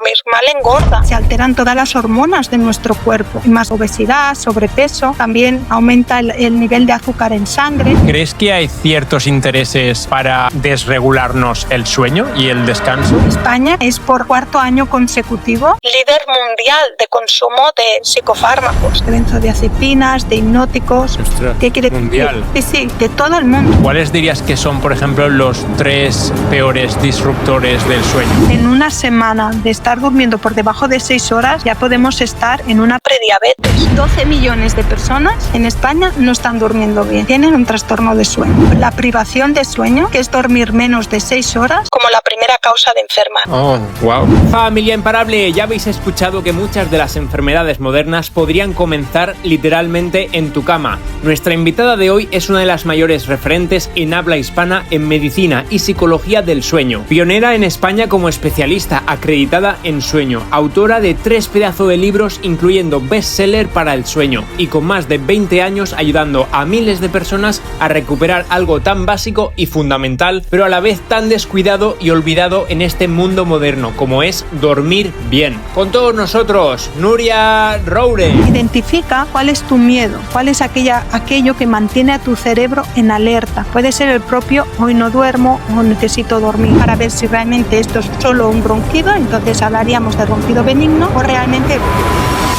dormir mal engorda. Se alteran todas las hormonas de nuestro cuerpo. Hay más obesidad, sobrepeso, también aumenta el nivel de azúcar en sangre. ¿Crees que hay ciertos intereses para desregularnos el sueño y el descanso? España es por cuarto año consecutivo líder mundial de consumo de psicofármacos, de benzodiazepinas, de hipnóticos. Ostras, ¿Qué quiere mundial. decir? Sí, de todo el mundo. ¿Cuáles dirías que son, por ejemplo, los 3 peores disruptores del sueño? En una semana de estar durmiendo por debajo de 6 horas ya podemos estar en una prediabetes. 12 millones de personas en España no están durmiendo bien, tienen un trastorno de sueño. La privación de sueño, que es dormir menos de 6 horas, como la primera causa de enfermar. Oh, wow. Familia imparable, ya habéis escuchado que muchas de las enfermedades modernas podrían comenzar literalmente en tu cama. Nuestra invitada de hoy es una de las mayores referentes en habla hispana en medicina y psicología del sueño. Pionera en España como especialista acreditada en sueño, autora de 3 pedazos de libros incluyendo bestseller para el sueño y con más de 20 años ayudando a miles de personas a recuperar algo tan básico y fundamental, pero a la vez tan descuidado y olvidado en este mundo moderno como es dormir bien. Con todos nosotros, Núria Roure. Identifica cuál es tu miedo, cuál es aquello que mantiene a tu cerebro en alerta. Puede ser el propio hoy no duermo o necesito dormir, para ver si realmente esto es solo un ronquido, entonces hablaríamos de ronquido benigno, o realmente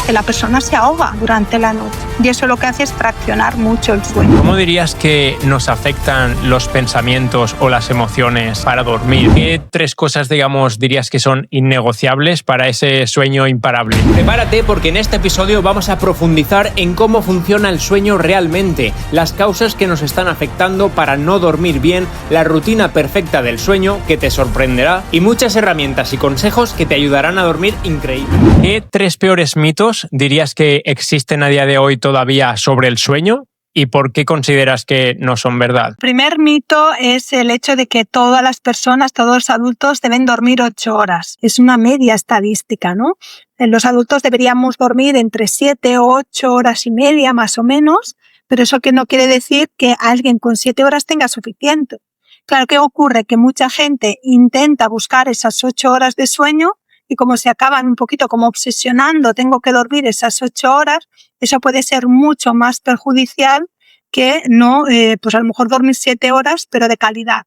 que la persona se ahoga durante la noche. Y eso lo que hace es fraccionar mucho el sueño. ¿Cómo dirías que nos afectan los pensamientos o las emociones para dormir? ¿Qué 3 cosas, digamos, dirías que son innegociables para ese sueño imparable? Prepárate porque en este episodio vamos a profundizar en cómo funciona el sueño realmente, las causas que nos están afectando para no dormir bien, la rutina perfecta del sueño que te sorprenderá y muchas herramientas y consejos que te ayudarán a dormir increíble. ¿Qué 3 peores mitos dirías que existen a día de hoy todavía sobre el sueño? ¿Y por qué consideras que no son verdad? El primer mito es el hecho de que todas las personas, todos los adultos deben dormir 8 horas. Es una media estadística, ¿no? Los adultos deberíamos dormir entre 7 o 8 horas y media, más o menos, pero eso que no quiere decir que alguien con 7 horas tenga suficiente. Claro, ¿qué ocurre? Que mucha gente intenta buscar esas 8 horas de sueño y como se acaban un poquito como obsesionando, tengo que dormir esas 8 horas, eso puede ser mucho más perjudicial que no, pues a lo mejor dormir 7 horas, pero de calidad.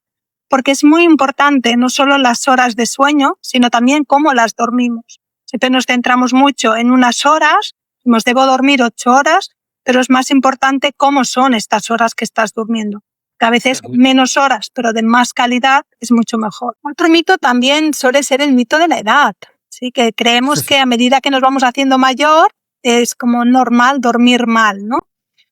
Porque es muy importante no solo las horas de sueño, sino también cómo las dormimos. Siempre nos centramos mucho en unas horas, decimos debo dormir 8 horas, pero es más importante cómo son estas horas que estás durmiendo. Que a veces menos horas, pero de más calidad, es mucho mejor. Otro mito también suele ser el mito de la edad. ¿Sí? Que creemos que a medida que nos vamos haciendo mayor, es como normal dormir mal, ¿no?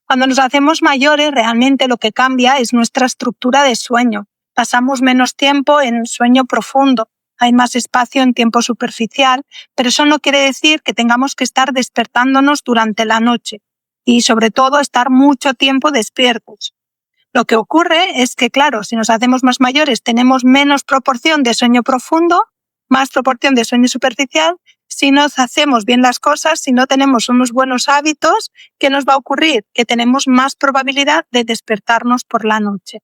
Cuando nos hacemos mayores, realmente lo que cambia es nuestra estructura de sueño. Pasamos menos tiempo en sueño profundo. Hay más espacio en tiempo superficial, pero eso no quiere decir que tengamos que estar despertándonos durante la noche y, sobre todo, estar mucho tiempo despiertos. Lo que ocurre es que, claro, si nos hacemos más mayores, tenemos menos proporción de sueño profundo, más proporción de sueño superficial. Si no hacemos bien las cosas, si no tenemos unos buenos hábitos, ¿qué nos va a ocurrir? Que tenemos más probabilidad de despertarnos por la noche.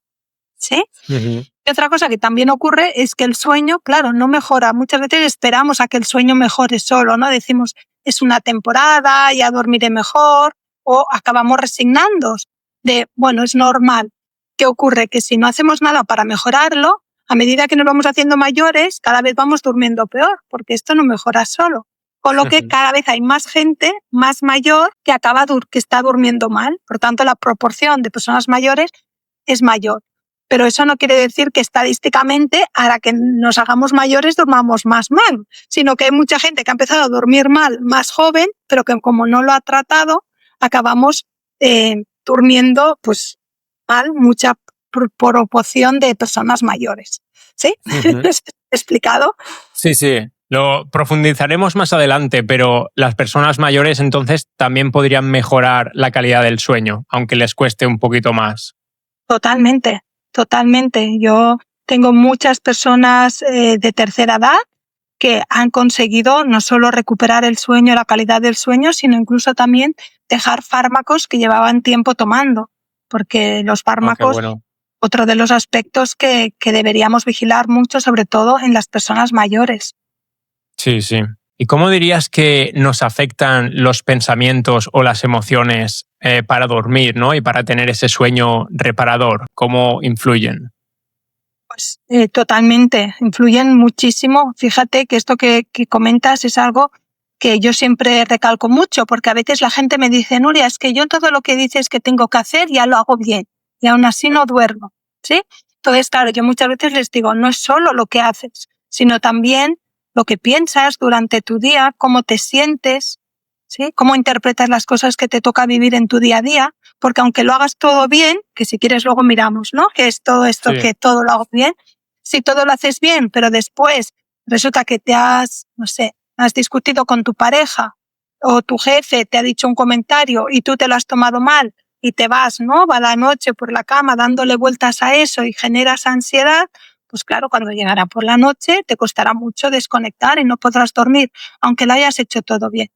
¿Sí? Uh-huh. Y otra cosa que también ocurre es que el sueño, claro, no mejora. Muchas veces esperamos a que el sueño mejore solo, ¿no? Decimos, es una temporada, ya dormiré mejor, o acabamos resignándonos de, bueno, es normal. ¿Qué ocurre? Que si no hacemos nada para mejorarlo, a medida que nos vamos haciendo mayores, cada vez vamos durmiendo peor, porque esto no mejora solo. Con lo que cada vez hay más gente más mayor que está durmiendo mal. Por tanto, la proporción de personas mayores es mayor. Pero eso no quiere decir que estadísticamente, ahora que nos hagamos mayores, durmamos más mal, sino que hay mucha gente que ha empezado a dormir mal más joven, pero que como no lo ha tratado, acabamos durmiendo pues mal, mucha proporción de personas mayores. ¿Sí? Uh-huh. ¿Explicado? Sí, sí. Lo profundizaremos más adelante, pero las personas mayores entonces también podrían mejorar la calidad del sueño, aunque les cueste un poquito más. Totalmente, totalmente. Yo tengo muchas personas de tercera edad que han conseguido no solo recuperar el sueño, la calidad del sueño, sino incluso también dejar fármacos que llevaban tiempo tomando. Porque los fármacos, otro de los aspectos que deberíamos vigilar mucho, sobre todo en las personas mayores. Sí, sí. ¿Y cómo dirías que nos afectan los pensamientos o las emociones para dormir, ¿no? Y para tener ese sueño reparador? ¿Cómo influyen? Pues totalmente, influyen muchísimo. Fíjate que esto que comentas es algo que yo siempre recalco mucho, porque a veces la gente me dice, Nuria, es que yo todo lo que dices que tengo que hacer ya lo hago bien y aún así no duermo, ¿sí? Entonces, claro, yo muchas veces les digo, no es solo lo que haces, sino también lo que piensas durante tu día, cómo te sientes, ¿sí? Cómo interpretas las cosas que te toca vivir en tu día a día, porque aunque lo hagas todo bien, que si quieres luego miramos, ¿no? Que es todo esto, Sí. que todo lo hago bien. Si todo lo haces bien, pero después resulta que no sé, has discutido con tu pareja o tu jefe te ha dicho un comentario y tú te lo has tomado mal y te vas, ¿no? Va la noche por la cama dándole vueltas a eso y generas ansiedad, pues claro, cuando llegará por la noche te costará mucho desconectar y no podrás dormir, aunque lo hayas hecho todo bien.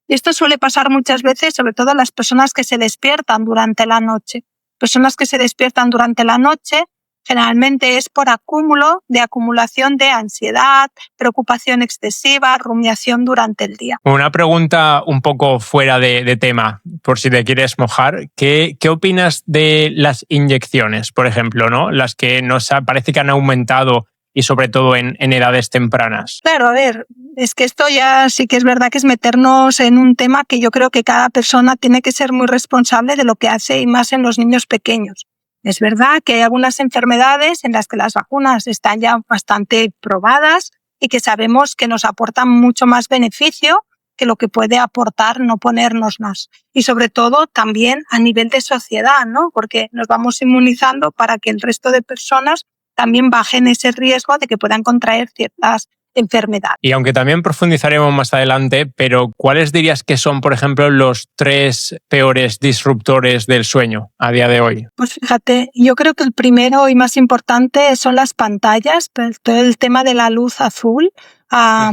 Y esto suele pasar muchas veces, sobre todo a las personas que se despiertan durante la noche. Personas que se despiertan durante la noche generalmente es por acumulación de ansiedad, preocupación excesiva, rumiación durante el día. Una pregunta un poco fuera de tema, por si te quieres mojar. ¿Qué opinas de las inyecciones, por ejemplo, ¿no? Las que parece que han aumentado y sobre todo en edades tempranas. Claro, a ver, es que esto ya sí que es verdad que es meternos en un tema que yo creo que cada persona tiene que ser muy responsable de lo que hace y más en los niños pequeños. Es verdad que hay algunas enfermedades en las que las vacunas están ya bastante probadas y que sabemos que nos aportan mucho más beneficio que lo que puede aportar no ponérnoslas. Y sobre todo también a nivel de sociedad, ¿no? Porque nos vamos inmunizando para que el resto de personas también bajen ese riesgo de que puedan contraer ciertas enfermedades. Y aunque también profundizaremos más adelante, pero ¿cuáles dirías que son, por ejemplo, los 3 peores disruptores del sueño a día de hoy? Pues fíjate, yo creo que el primero y más importante son las pantallas, todo el tema de la luz azul ha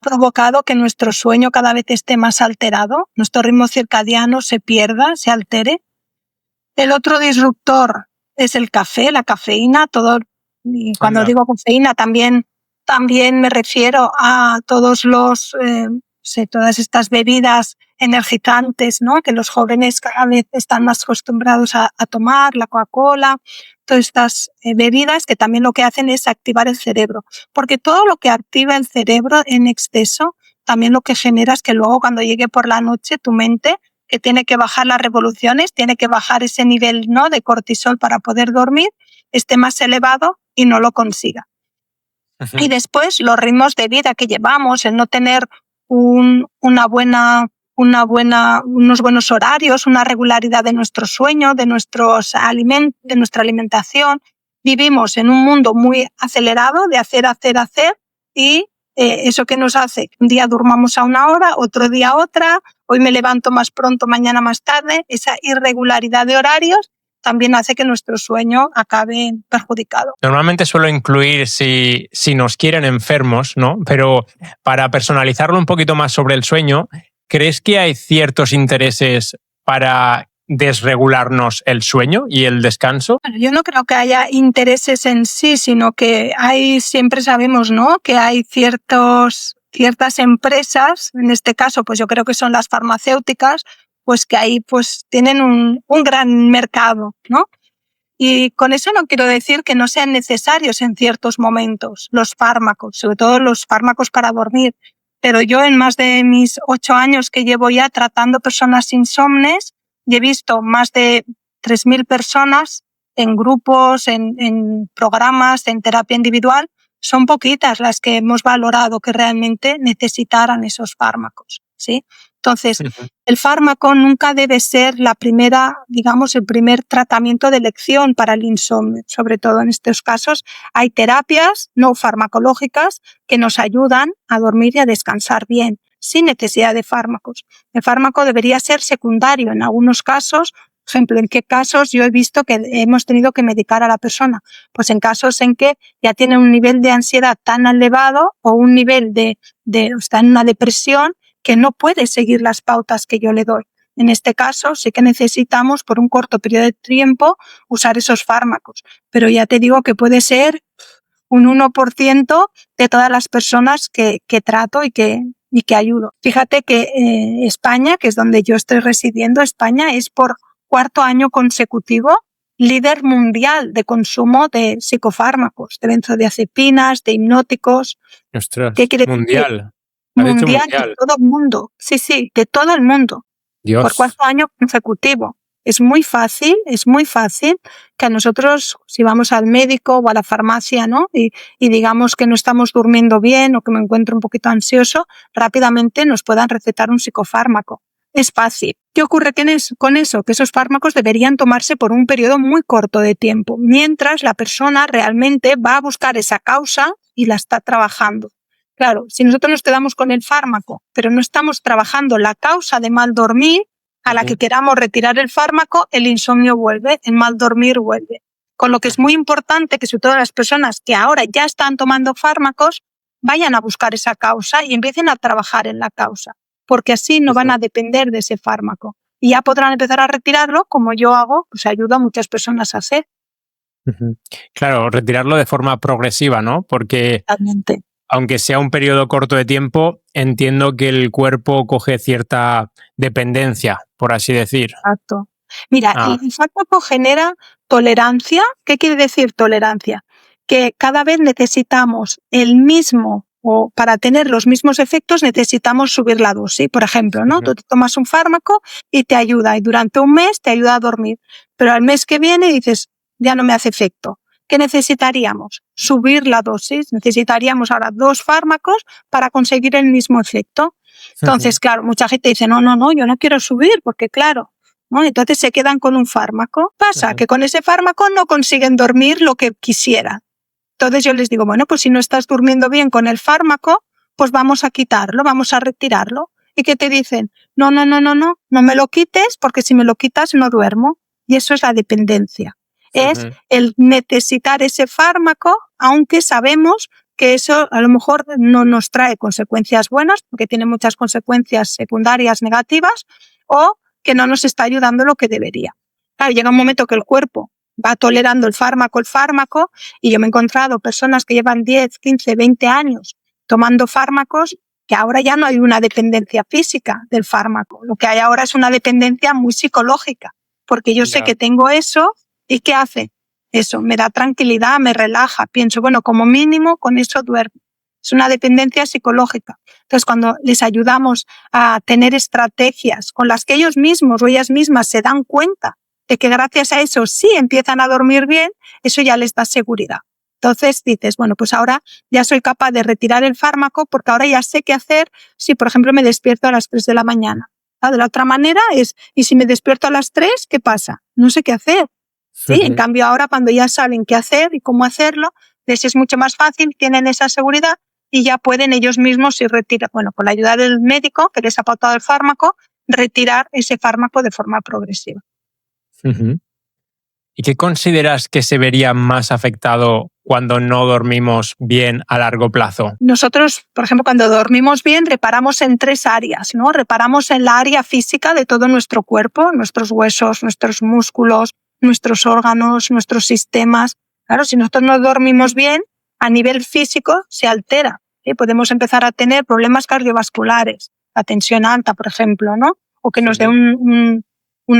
provocado que nuestro sueño cada vez esté más alterado, nuestro ritmo circadiano se pierda, se altere. El otro disruptor es el café, la cafeína, y cuando digo cafeína también me refiero a todas estas bebidas energizantes, ¿no? Que los jóvenes cada vez están más acostumbrados a tomar, la Coca-Cola, todas estas bebidas que también lo que hacen es activar el cerebro, porque todo lo que activa el cerebro en exceso también lo que genera es que luego cuando llegue por la noche tu mente, que tiene que bajar las revoluciones, tiene que bajar ese nivel, ¿no?, de cortisol para poder dormir, esté más elevado y no lo consiga. Y después los ritmos de vida que llevamos, el no tener unos buenos horarios, una regularidad de nuestro sueño, de nuestra alimentación. Vivimos en un mundo muy acelerado de hacer y eso que nos hace, un día durmamos a una hora, otro día a otra, hoy me levanto más pronto, mañana más tarde, esa irregularidad de horarios también hace que nuestro sueño acabe perjudicado. Normalmente suelo incluir si nos quieren enfermos, ¿no? Pero para personalizarlo un poquito más sobre el sueño, ¿crees que hay ciertos intereses para desregularnos el sueño y el descanso? Bueno, yo no creo que haya intereses en sí, sino que siempre sabemos, ¿no?, que hay ciertas empresas, en este caso, pues yo creo que son las farmacéuticas, pues que ahí pues tienen un gran mercado, ¿no? Y con eso no quiero decir que no sean necesarios en ciertos momentos los fármacos, sobre todo los fármacos para dormir. Pero yo en más de mis 8 años que llevo ya tratando personas insomnes, y he visto más de 3.000 personas en grupos, en programas, en terapia individual. Son poquitas las que hemos valorado que realmente necesitaran esos fármacos, ¿sí? Entonces, el fármaco nunca debe ser el primer tratamiento de elección para el insomnio. Sobre todo en estos casos hay terapias no farmacológicas que nos ayudan a dormir y a descansar bien, sin necesidad de fármacos. El fármaco debería ser secundario en algunos casos. Por ejemplo, ¿en qué casos yo he visto que hemos tenido que medicar a la persona? Pues en casos en que ya tiene un nivel de ansiedad tan elevado o un nivel está en una depresión que no puede seguir las pautas que yo le doy. En este caso sí que necesitamos por un corto periodo de tiempo usar esos fármacos, pero ya te digo que puede ser un 1% de todas las personas que trato y que ayudo. Fíjate que España, que es donde yo estoy residiendo, España es por 4º año consecutivo líder mundial de consumo de psicofármacos, de benzodiazepinas, de hipnóticos. Ostras, ¿Qué quiere decir? mundial. Mundial de todo el mundo. Sí, de todo el mundo. Dios. Por 4º año consecutivo. Es muy fácil que a nosotros, si vamos al médico o a la farmacia, ¿no? Y digamos que no estamos durmiendo bien o que me encuentro un poquito ansioso, rápidamente nos puedan recetar un psicofármaco. Es fácil. ¿Qué ocurre con eso? Que esos fármacos deberían tomarse por un periodo muy corto de tiempo, mientras la persona realmente va a buscar esa causa y la está trabajando. Claro, si nosotros nos quedamos con el fármaco, pero no estamos trabajando la causa de mal dormir, a la que queramos retirar el fármaco, el insomnio vuelve, el mal dormir vuelve. Con lo que es muy importante que sobre todo las personas que ahora ya están tomando fármacos vayan a buscar esa causa y empiecen a trabajar en la causa, porque así no van a depender de ese fármaco. Y ya podrán empezar a retirarlo, como yo hago, pues ayuda a muchas personas a hacer. Claro, retirarlo de forma progresiva, ¿no? Porque Totalmente. Aunque sea un periodo corto de tiempo, entiendo que el cuerpo coge cierta dependencia, por así decir. Exacto. Mira, el fármaco genera tolerancia. ¿Qué quiere decir tolerancia? Que cada vez necesitamos el mismo, o para tener los mismos efectos necesitamos subir la dosis. Por ejemplo, ¿no? Tú te tomas un fármaco y te ayuda, y durante un mes te ayuda a dormir. Pero al mes que viene dices, ya no me hace efecto. ¿Qué necesitaríamos? Subir la dosis. Necesitaríamos ahora 2 fármacos para conseguir el mismo efecto. Entonces, claro, mucha gente dice, no, yo no quiero subir porque, claro, ¿no? Entonces se quedan con un fármaco. Pasa que con ese fármaco no consiguen dormir lo que quisieran. Entonces yo les digo, bueno, pues si no estás durmiendo bien con el fármaco, pues vamos a quitarlo, vamos a retirarlo. ¿Y qué te dicen? No me lo quites porque si me lo quitas no duermo. Y eso es la dependencia. Es el necesitar ese fármaco, aunque sabemos que eso a lo mejor no nos trae consecuencias buenas, porque tiene muchas consecuencias secundarias negativas, o que no nos está ayudando lo que debería. Claro, llega un momento que el cuerpo va tolerando el fármaco, y yo me he encontrado personas que llevan 10, 15, 20 años tomando fármacos, que ahora ya no hay una dependencia física del fármaco. Lo que hay ahora es una dependencia muy psicológica, porque yo sé que tengo eso. ¿Y qué hace? Eso, me da tranquilidad, me relaja. Pienso, bueno, como mínimo con eso duermo. Es una dependencia psicológica. Entonces, cuando les ayudamos a tener estrategias con las que ellos mismos o ellas mismas se dan cuenta de que gracias a eso sí empiezan a dormir bien, eso ya les da seguridad. Entonces dices, bueno, pues ahora ya soy capaz de retirar el fármaco porque ahora ya sé qué hacer si, por ejemplo, me despierto a las 3 de la mañana. De la otra manera es, ¿y si me despierto a las 3, qué pasa? No sé qué hacer. Sí, en cambio ahora cuando ya saben qué hacer y cómo hacerlo, les es mucho más fácil, tienen esa seguridad y ya pueden ellos mismos ir retirar, bueno, con la ayuda del médico que les ha pautado el fármaco, retirar ese fármaco de forma progresiva. ¿Y qué consideras que se vería más afectado cuando no dormimos bien a largo plazo? Nosotros, por ejemplo, cuando dormimos bien, reparamos en 3 áreas, ¿no? Reparamos en la área física de todo nuestro cuerpo, nuestros huesos, nuestros músculos, nuestros órganos, nuestros sistemas. Claro, si nosotros no dormimos bien, a nivel físico se altera. ¿Sí? Podemos empezar a tener problemas cardiovasculares, la tensión alta, por ejemplo, ¿no? O que nos dé un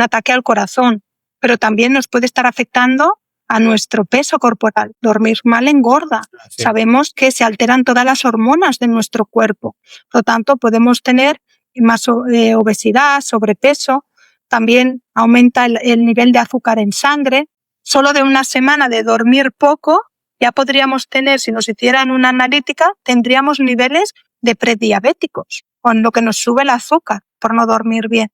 ataque al corazón. Pero también nos puede estar afectando a nuestro peso corporal. Dormir mal engorda. Sí. Sabemos que se alteran todas las hormonas de nuestro cuerpo. Por lo tanto, podemos tener más obesidad, sobrepeso. También aumenta el nivel de azúcar en sangre. Solo de una semana de dormir poco, ya podríamos tener, si nos hicieran una analítica, tendríamos niveles de prediabéticos, con lo que nos sube el azúcar por no dormir bien.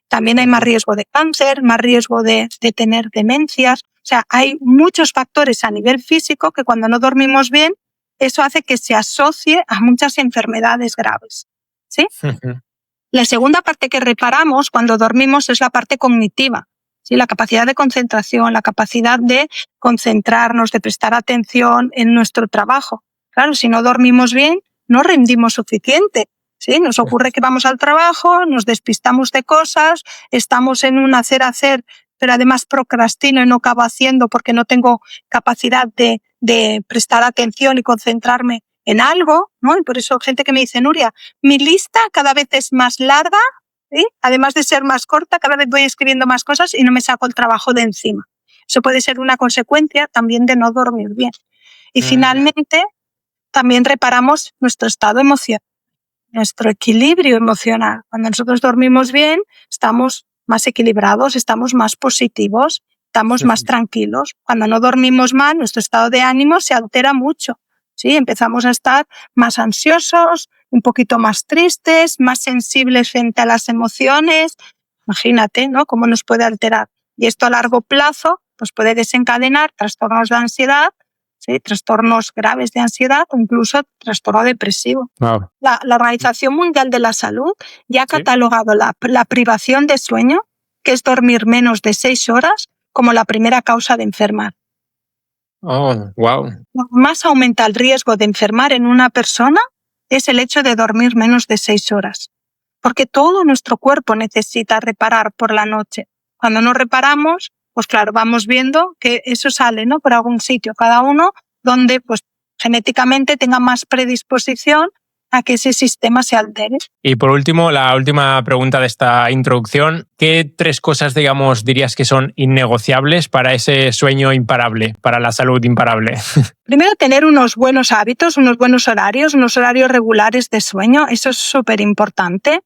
También hay más riesgo de cáncer, más riesgo de tener demencias. O sea, hay muchos factores a nivel físico que cuando no dormimos bien, eso hace que se asocie a muchas enfermedades graves. ¿Sí? La segunda parte que reparamos cuando dormimos es la parte cognitiva. ¿Sí? La capacidad de concentración, la capacidad de concentrarnos, de prestar atención en nuestro trabajo. Claro, si no dormimos bien, no rendimos suficiente. ¿Sí? Nos ocurre que vamos al trabajo, nos despistamos de cosas, estamos en un hacer, pero además procrastino y no acabo haciendo porque no tengo capacidad de de prestar atención y concentrarme en algo, ¿no? Y por eso gente que me dice, Nuria, mi lista cada vez es más larga, ¿sí? Además de ser más corta, cada vez voy escribiendo más cosas y no me saco el trabajo de encima. Eso puede ser una consecuencia también de no dormir bien. Y finalmente, también reparamos nuestro estado emocional, nuestro equilibrio emocional. Cuando nosotros dormimos bien, estamos más equilibrados, estamos más positivos, estamos más tranquilos. Cuando no dormimos mal, nuestro estado de ánimo se altera mucho. ¿Sí? Empezamos a estar más ansiosos, un poquito más tristes, más sensibles frente a las emociones. Imagínate, ¿no? Cómo nos puede alterar. Y esto a largo plazo pues puede desencadenar trastornos de ansiedad, ¿sí? Trastornos graves de ansiedad o incluso trastorno depresivo. Wow. La Organización Mundial de la Salud ya ha catalogado la privación de sueño, que es dormir menos de 6 horas, como la primera causa de enfermar. Oh, wow. Lo que más aumenta el riesgo de enfermar en una persona es el hecho de dormir menos de 6 horas, porque todo nuestro cuerpo necesita reparar por la noche. Cuando no reparamos, pues claro, vamos viendo que eso sale, ¿no? Por algún sitio, cada uno donde pues genéticamente tenga más predisposición a que ese sistema se altere. Y por último, la última pregunta de esta introducción, ¿qué 3 cosas, digamos, dirías que son innegociables para ese sueño imparable, para la salud imparable? Primero, tener unos buenos hábitos, unos buenos horarios, unos horarios regulares de sueño, eso es súper importante.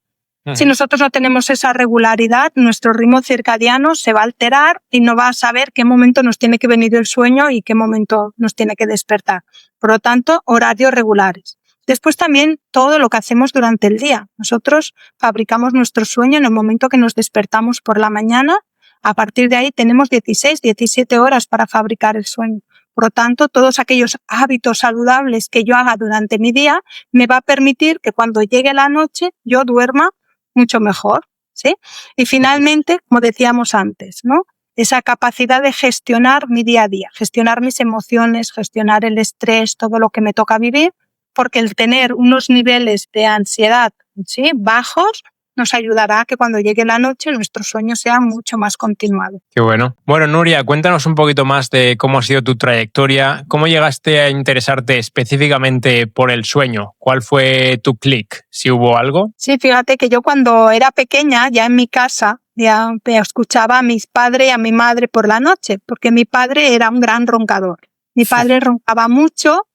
Si nosotros no tenemos esa regularidad, nuestro ritmo circadiano se va a alterar y no va a saber qué momento nos tiene que venir el sueño y qué momento nos tiene que despertar. Por lo tanto, horarios regulares. Después también todo lo que hacemos durante el día. Nosotros fabricamos nuestro sueño en el momento que nos despertamos por la mañana. A partir de ahí tenemos 16, 17 horas para fabricar el sueño. Por lo tanto, todos aquellos hábitos saludables que yo haga durante mi día me va a permitir que cuando llegue la noche yo duerma mucho mejor, ¿sí? Y finalmente, como decíamos antes, ¿no? Esa capacidad de gestionar mi día a día, gestionar mis emociones, gestionar el estrés, todo lo que me toca vivir, porque el tener unos niveles de ansiedad, ¿sí? bajos nos ayudará a que cuando llegue la noche nuestro sueño sea mucho más continuado. Qué bueno. Bueno, Nuria, cuéntanos un poquito más de cómo ha sido tu trayectoria, cómo llegaste a interesarte específicamente por el sueño, cuál fue tu clic, si hubo algo. Sí, fíjate que yo cuando era pequeña, ya en mi casa, ya escuchaba a mis padres y a mi madre por la noche, porque mi padre era un gran roncador. Mi padre roncaba mucho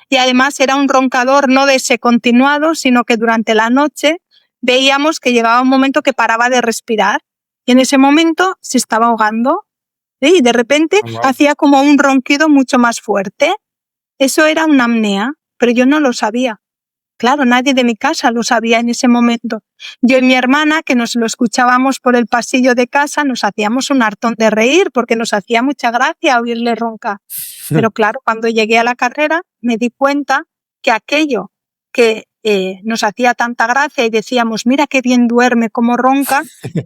y además era un roncador no de ese continuado, sino que durante la noche veíamos que llegaba un momento que paraba de respirar y en ese momento se estaba ahogando, ¿sí? Y de repente hacía como un ronquido mucho más fuerte. Eso era una apnea, pero yo no lo sabía. Claro, nadie de mi casa lo sabía en ese momento. Yo y mi hermana, que nos lo escuchábamos por el pasillo de casa, nos hacíamos un hartón de reír porque nos hacía mucha gracia oírle roncar. Pero claro, cuando llegué a la carrera me di cuenta que aquello que nos hacía tanta gracia y decíamos, mira qué bien duerme, cómo ronca,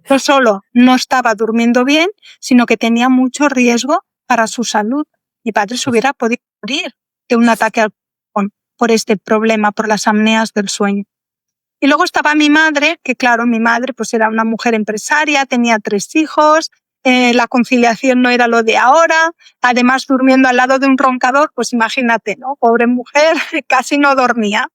no solo no estaba durmiendo bien, sino que tenía mucho riesgo para su salud. Mi padre se hubiera podido morir de un ataque al corazón por este problema, por las apneas del sueño. Y luego estaba mi madre, que claro, mi madre pues era una mujer empresaria, tenía 3 hijos, la conciliación no era lo de ahora, además durmiendo al lado de un roncador, pues imagínate, ¿no? Pobre mujer, casi no dormía,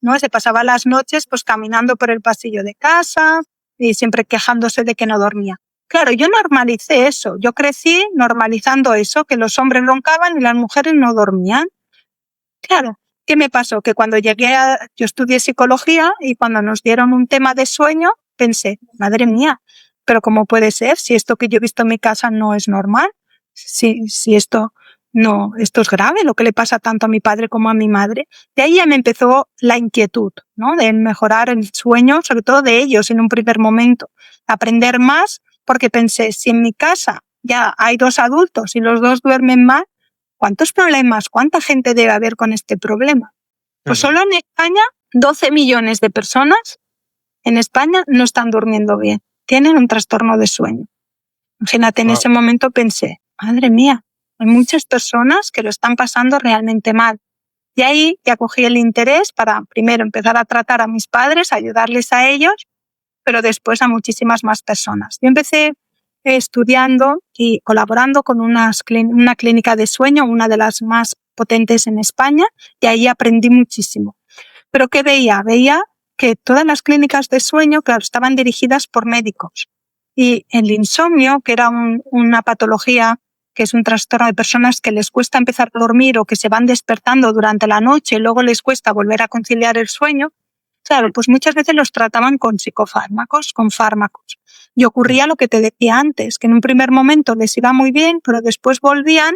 ¿no? Se pasaba las noches pues caminando por el pasillo de casa y siempre quejándose de que no dormía. Claro, yo normalicé eso, yo crecí normalizando eso, que los hombres roncaban y las mujeres no dormían. Claro, ¿qué me pasó? Que cuando yo estudié psicología y cuando nos dieron un tema de sueño, pensé, madre mía, pero ¿cómo puede ser? Si esto que yo he visto en mi casa no es normal, si esto es grave, lo que le pasa tanto a mi padre como a mi madre. De ahí ya me empezó la inquietud, ¿no? De mejorar el sueño, sobre todo de ellos en un primer momento, aprender más, porque pensé, si en mi casa ya hay 2 adultos y los 2 duermen mal, ¿cuántos problemas, cuánta gente debe haber con este problema? Pues solo en España, 12 millones de personas en España no están durmiendo bien, tienen un trastorno de sueño. Imagínate, en ese momento pensé, madre mía, hay muchas personas que lo están pasando realmente mal. Y ahí ya cogí el interés para primero empezar a tratar a mis padres, ayudarles a ellos, pero después a muchísimas más personas. Yo empecé estudiando y colaborando con una clínica de sueño, una de las más potentes en España y ahí aprendí muchísimo. Pero ¿qué veía? Veía que todas las clínicas de sueño, claro, estaban dirigidas por médicos. Y el insomnio, que era una patología, que es un trastorno de personas que les cuesta empezar a dormir o que se van despertando durante la noche y luego les cuesta volver a conciliar el sueño, claro, pues muchas veces los trataban con psicofármacos, con fármacos. Y ocurría lo que te decía antes, que en un primer momento les iba muy bien, pero después volvían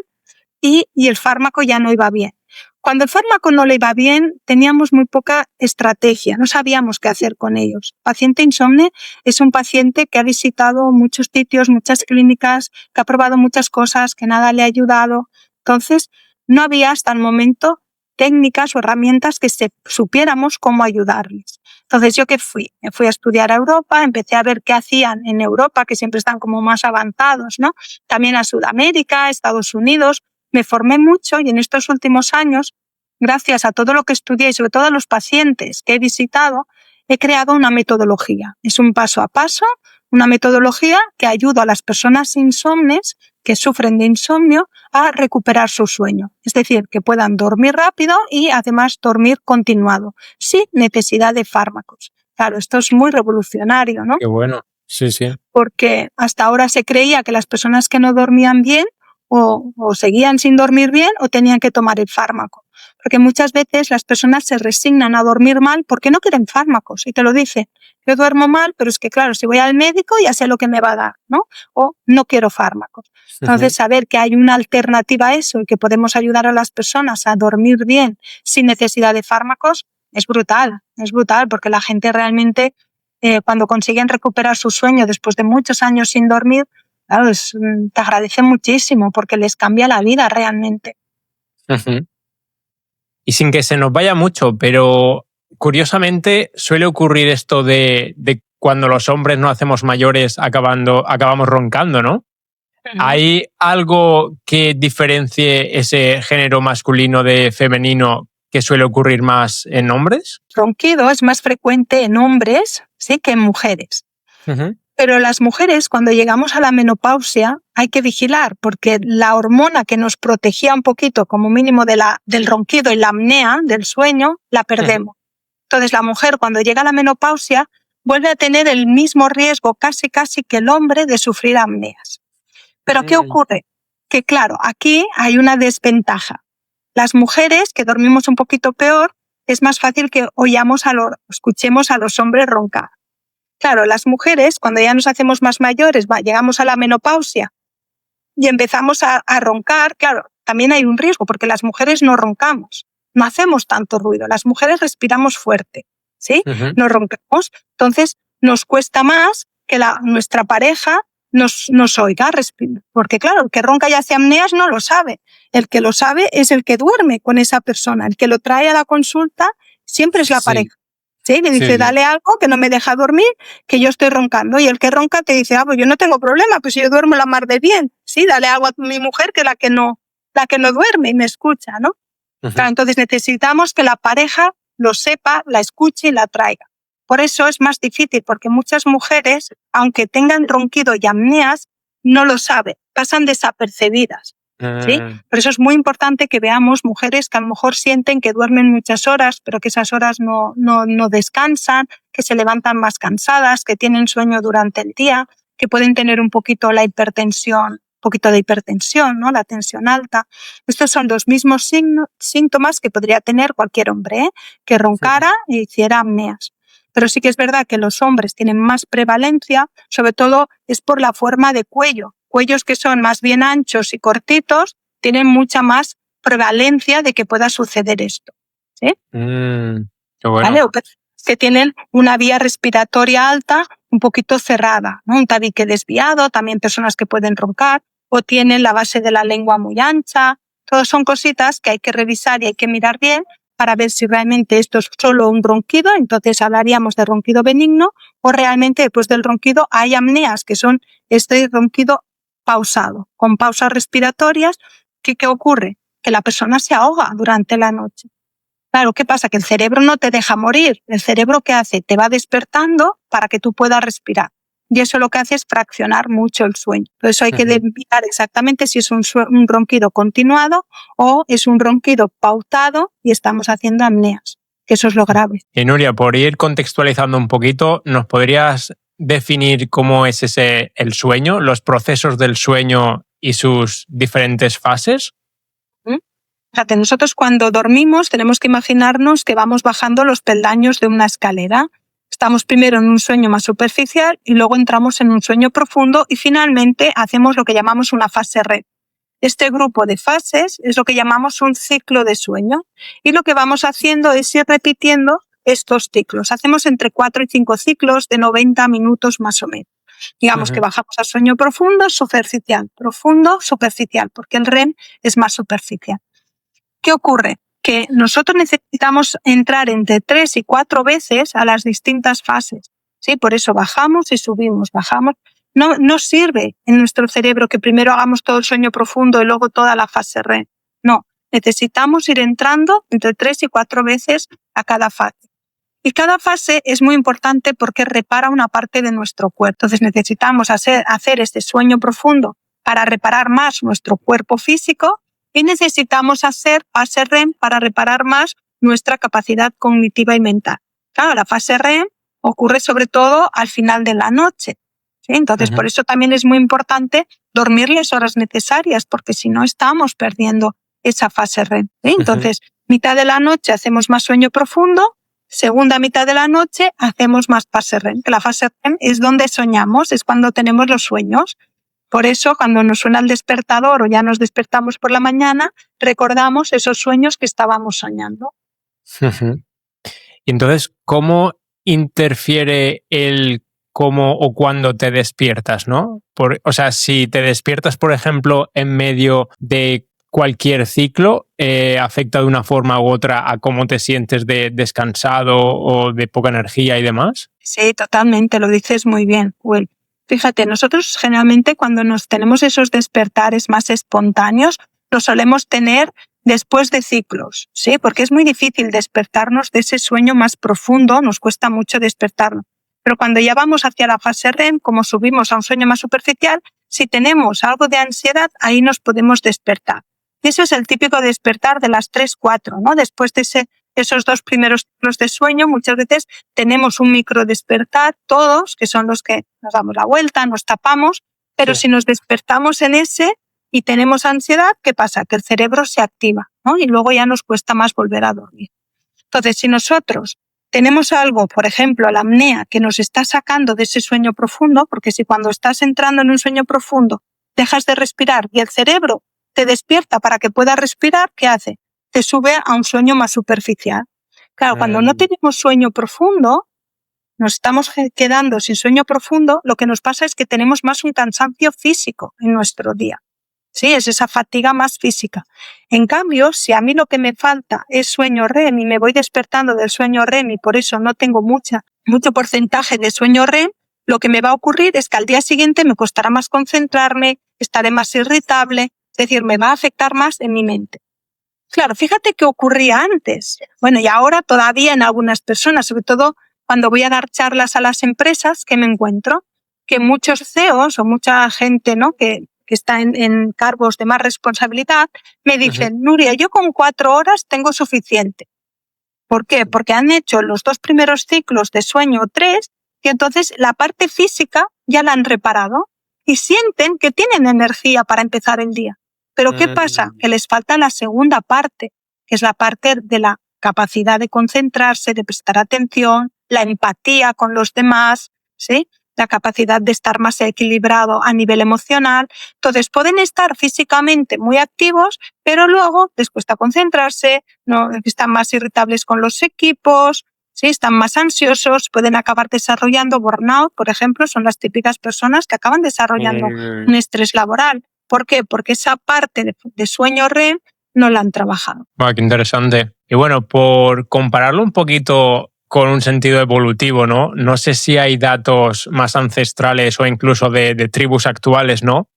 y el fármaco ya no iba bien. Cuando el fármaco no le iba bien, teníamos muy poca estrategia, no sabíamos qué hacer con ellos. Paciente insomne es un paciente que ha visitado muchos sitios, muchas clínicas, que ha probado muchas cosas, que nada le ha ayudado. Entonces, no había hasta el momento técnicas o herramientas que supiéramos cómo ayudarles. Entonces, ¿yo qué fui? Me fui a estudiar a Europa, empecé a ver qué hacían en Europa, que siempre están como más avanzados, ¿no? También a Sudamérica, Estados Unidos. Me formé mucho y en estos últimos años, gracias a todo lo que estudié y sobre todo a los pacientes que he visitado, he creado una metodología. Es un paso a paso, una metodología que ayuda a las personas insomnes que sufren de insomnio a recuperar su sueño. Es decir, que puedan dormir rápido y además dormir continuado, sin necesidad de fármacos. Claro, esto es muy revolucionario, ¿no? Qué bueno, sí. Porque hasta ahora se creía que las personas que no dormían bien o seguían sin dormir bien o tenían que tomar el fármaco. Porque muchas veces las personas se resignan a dormir mal porque no quieren fármacos y te lo dicen. Yo duermo mal, pero es que claro, si voy al médico ya sé lo que me va a dar, ¿no? O no quiero fármacos. Entonces, saber que hay una alternativa a eso y que podemos ayudar a las personas a dormir bien sin necesidad de fármacos es brutal porque la gente realmente cuando consiguen recuperar su sueño después de muchos años sin dormir, claro, te agradece muchísimo porque les cambia la vida realmente. Y sin que se nos vaya mucho, pero curiosamente suele ocurrir esto de cuando los hombres nos hacemos mayores acabamos roncando, ¿no? ¿Hay algo que diferencie ese género masculino de femenino que suele ocurrir más en hombres? Ronquido es más frecuente en hombres, ¿sí?, que en mujeres. Pero las mujeres, cuando llegamos a la menopausia, hay que vigilar porque la hormona que nos protegía un poquito, como mínimo, del ronquido y la apnea, del sueño, la perdemos. Entonces, la mujer, cuando llega a la menopausia, vuelve a tener el mismo riesgo casi que el hombre de sufrir apneas. ¿Pero qué ocurre? Que claro, aquí hay una desventaja. Las mujeres, que dormimos un poquito peor, es más fácil que escuchemos a los hombres roncar. Claro, las mujeres, cuando ya nos hacemos más mayores, llegamos a la menopausia y empezamos a roncar, claro, también hay un riesgo porque las mujeres no roncamos, no hacemos tanto ruido, las mujeres respiramos fuerte, ¿sí? No roncamos, entonces nos cuesta más que nuestra pareja nos oiga, porque claro, el que ronca y hace apneas no lo sabe, el que lo sabe es el que duerme con esa persona, el que lo trae a la consulta siempre es la pareja. ¿Sí? Le dice, dale algo que no me deja dormir, que yo estoy roncando. Y el que ronca te dice, pues yo no tengo problema, pues yo duermo la mar de bien. Sí, dale algo a mi mujer que la que no duerme y me escucha, ¿no? Claro, entonces necesitamos que la pareja lo sepa, la escuche y la traiga. Por eso es más difícil, porque muchas mujeres, aunque tengan ronquido y apneas, no lo saben, pasan desapercibidas. ¿Sí? Por eso es muy importante que veamos mujeres que a lo mejor sienten que duermen muchas horas, pero que esas horas no descansan, que se levantan más cansadas, que tienen sueño durante el día, que pueden tener un poquito de hipertensión, ¿no? La tensión alta. Estos son los mismos síntomas que podría tener cualquier hombre, que roncara e hiciera apneas. Pero sí que es verdad que los hombres tienen más prevalencia, sobre todo es por la forma de cuello. Cuellos que son más bien anchos y cortitos tienen mucha más prevalencia de que pueda suceder esto. ¿Sí? Qué bueno. ¿Vale? Que tienen una vía respiratoria alta un poquito cerrada, ¿no? Un tabique desviado, también personas que pueden roncar, o tienen la base de la lengua muy ancha. Todas son cositas que hay que revisar y hay que mirar bien para ver si realmente esto es solo un ronquido, entonces hablaríamos de ronquido benigno, o realmente después del ronquido hay apneas, que son este ronquido pausado, con pausas respiratorias. ¿Qué ocurre? Que la persona se ahoga durante la noche. Claro, ¿qué pasa? Que el cerebro no te deja morir. El cerebro, ¿qué hace? Te va despertando para que tú puedas respirar. y eso lo que hace es fraccionar mucho el sueño. Por eso hay que delimitar exactamente si es un ronquido continuado o es un ronquido pautado y estamos haciendo apneas, que eso es lo grave. Y Nuria, por ir contextualizando un poquito, ¿nos podrías definir cómo es el sueño, los procesos del sueño y sus diferentes fases? Fíjate, nosotros cuando dormimos tenemos que imaginarnos que vamos bajando los peldaños de una escalera. Estamos primero en un sueño más superficial y luego entramos en un sueño profundo y finalmente hacemos lo que llamamos una fase REM. Este grupo de fases es lo que llamamos un ciclo de sueño y lo que vamos haciendo es ir repitiendo estos ciclos. Hacemos entre 4 y 5 ciclos de 90 minutos más o menos. Digamos que bajamos al sueño profundo, superficial, porque el REM es más superficial. ¿Qué ocurre? Que nosotros necesitamos entrar entre 3 y 4 veces a las distintas fases. ¿Sí? Por eso bajamos y subimos, bajamos. No sirve en nuestro cerebro que primero hagamos todo el sueño profundo y luego toda la fase REM. No, necesitamos ir entrando entre 3 y 4 veces a cada fase. Y cada fase es muy importante porque repara una parte de nuestro cuerpo. Entonces necesitamos hacer este sueño profundo para reparar más nuestro cuerpo físico y necesitamos hacer fase REM para reparar más nuestra capacidad cognitiva y mental. Claro, la fase REM ocurre sobre todo al final de la noche. ¿Sí? Entonces, por eso también es muy importante dormir las horas necesarias, porque si no estamos perdiendo esa fase REM. ¿Sí? Entonces, mitad de la noche hacemos más sueño profundo, segunda mitad de la noche hacemos más fase REM. La fase REM es donde soñamos, es cuando tenemos los sueños. Por eso, cuando nos suena el despertador o ya nos despertamos por la mañana, recordamos esos sueños que estábamos soñando. Y entonces, ¿cómo interfiere el cómo o cuándo te despiertas, ¿no? O sea, si te despiertas, por ejemplo, en medio de cualquier ciclo, ¿afecta de una forma u otra a cómo te sientes de descansado o de poca energía y demás? Sí, totalmente, lo dices muy bien, Will. Fíjate, nosotros generalmente cuando nos tenemos esos despertares más espontáneos, los solemos tener después de ciclos, ¿sí? Porque es muy difícil despertarnos de ese sueño más profundo, nos cuesta mucho despertarnos. Pero cuando ya vamos hacia la fase REM, como subimos a un sueño más superficial, si tenemos algo de ansiedad, ahí nos podemos despertar. Y ese es el típico despertar de las 3, 4, ¿no? Después de esos 2 primeros ciclos de sueño, muchas veces tenemos un micro despertar, todos, que son los que nos damos la vuelta, nos tapamos, pero si nos despertamos en ese y tenemos ansiedad, ¿qué pasa? Que el cerebro se activa, ¿no? Y luego ya nos cuesta más volver a dormir. Entonces, si nosotros tenemos algo, por ejemplo, la apnea, que nos está sacando de ese sueño profundo, porque si cuando estás entrando en un sueño profundo dejas de respirar y el cerebro te despierta para que puedas respirar, ¿qué hace? Te sube a un sueño más superficial. Claro, cuando no tenemos sueño profundo, nos estamos quedando sin sueño profundo, lo que nos pasa es que tenemos más un cansancio físico en nuestro día. Sí, es esa fatiga más física. En cambio, si a mí lo que me falta es sueño REM y me voy despertando del sueño REM y por eso no tengo mucho porcentaje de sueño REM, lo que me va a ocurrir es que al día siguiente me costará más concentrarme, estaré más irritable, es decir, me va a afectar más en mi mente. Claro, fíjate qué ocurría antes. Bueno, y ahora todavía en algunas personas, sobre todo cuando voy a dar charlas a las empresas, que me encuentro que muchos CEOs o mucha gente, ¿no?, que está en cargos de más responsabilidad, me dicen, Nuria, yo con 4 horas tengo suficiente. ¿Por qué? Porque han hecho los 2 primeros ciclos de sueño o 3 y entonces la parte física ya la han reparado y sienten que tienen energía para empezar el día. Pero ¿qué pasa? Que les falta la segunda parte, que es la parte de la capacidad de concentrarse, de prestar atención, la empatía con los demás, ¿sí?, la capacidad de estar más equilibrado a nivel emocional. Entonces pueden estar físicamente muy activos, pero luego les cuesta concentrarse, no, están más irritables con los equipos, ¿sí?, están más ansiosos, pueden acabar desarrollando burnout, por ejemplo, son las típicas personas que acaban desarrollando un estrés laboral. ¿Por qué? Porque esa parte de sueño REM no la han trabajado. Qué interesante. Y bueno, por compararlo un poquito con un sentido evolutivo, ¿no? No sé si hay datos más ancestrales o incluso de tribus actuales, ¿no?,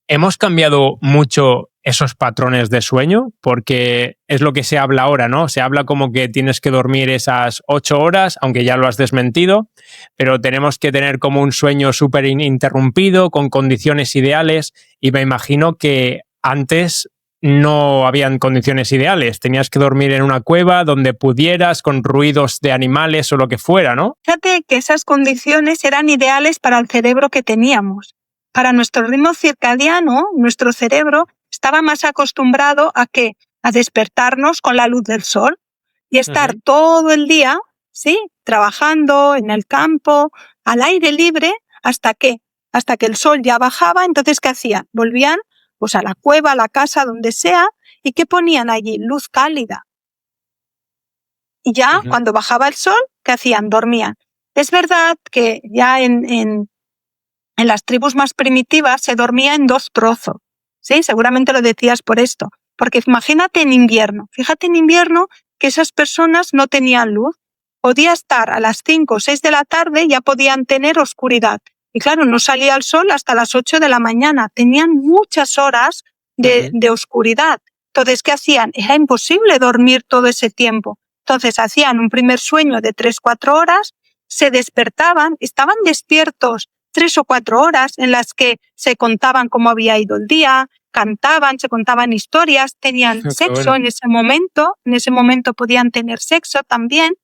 ¿Hemos cambiado mucho esos patrones de sueño? Porque es lo que se habla ahora, ¿no? Se habla como que tienes que dormir esas 8 horas, aunque ya lo has desmentido, pero tenemos que tener como un sueño súper ininterrumpido, con condiciones ideales, y me imagino que antes no habían condiciones ideales. Tenías que dormir en una cueva donde pudieras, con ruidos de animales o lo que fuera, ¿no? Fíjate que esas condiciones eran ideales para el cerebro que teníamos. Para nuestro ritmo circadiano, nuestro cerebro estaba más acostumbrado a despertarnos con la luz del sol y estar todo el día, ¿sí?, trabajando en el campo, al aire libre, hasta que el sol ya bajaba. Entonces, ¿qué hacían? Volvían pues a la cueva, a la casa, donde sea, y ¿qué ponían allí? Luz cálida. Y ya cuando bajaba el sol, ¿qué hacían? Dormían. Es verdad que ya en las tribus más primitivas se dormía en 2 trozos, ¿sí? Seguramente lo decías por esto. Porque imagínate en invierno. Fíjate en invierno que esas personas no tenían luz. Podía estar a las 5 o 6 de la tarde, ya podían tener oscuridad. Y claro, no salía el sol hasta las 8 de la mañana. Tenían muchas horas de oscuridad. Entonces, ¿qué hacían? Era imposible dormir todo ese tiempo. Entonces, hacían un primer sueño de 3-4 horas, se despertaban, estaban despiertos 3 o 4 horas en las que se contaban cómo había ido el día, cantaban, se contaban historias, tenían sexo en ese momento podían tener sexo también,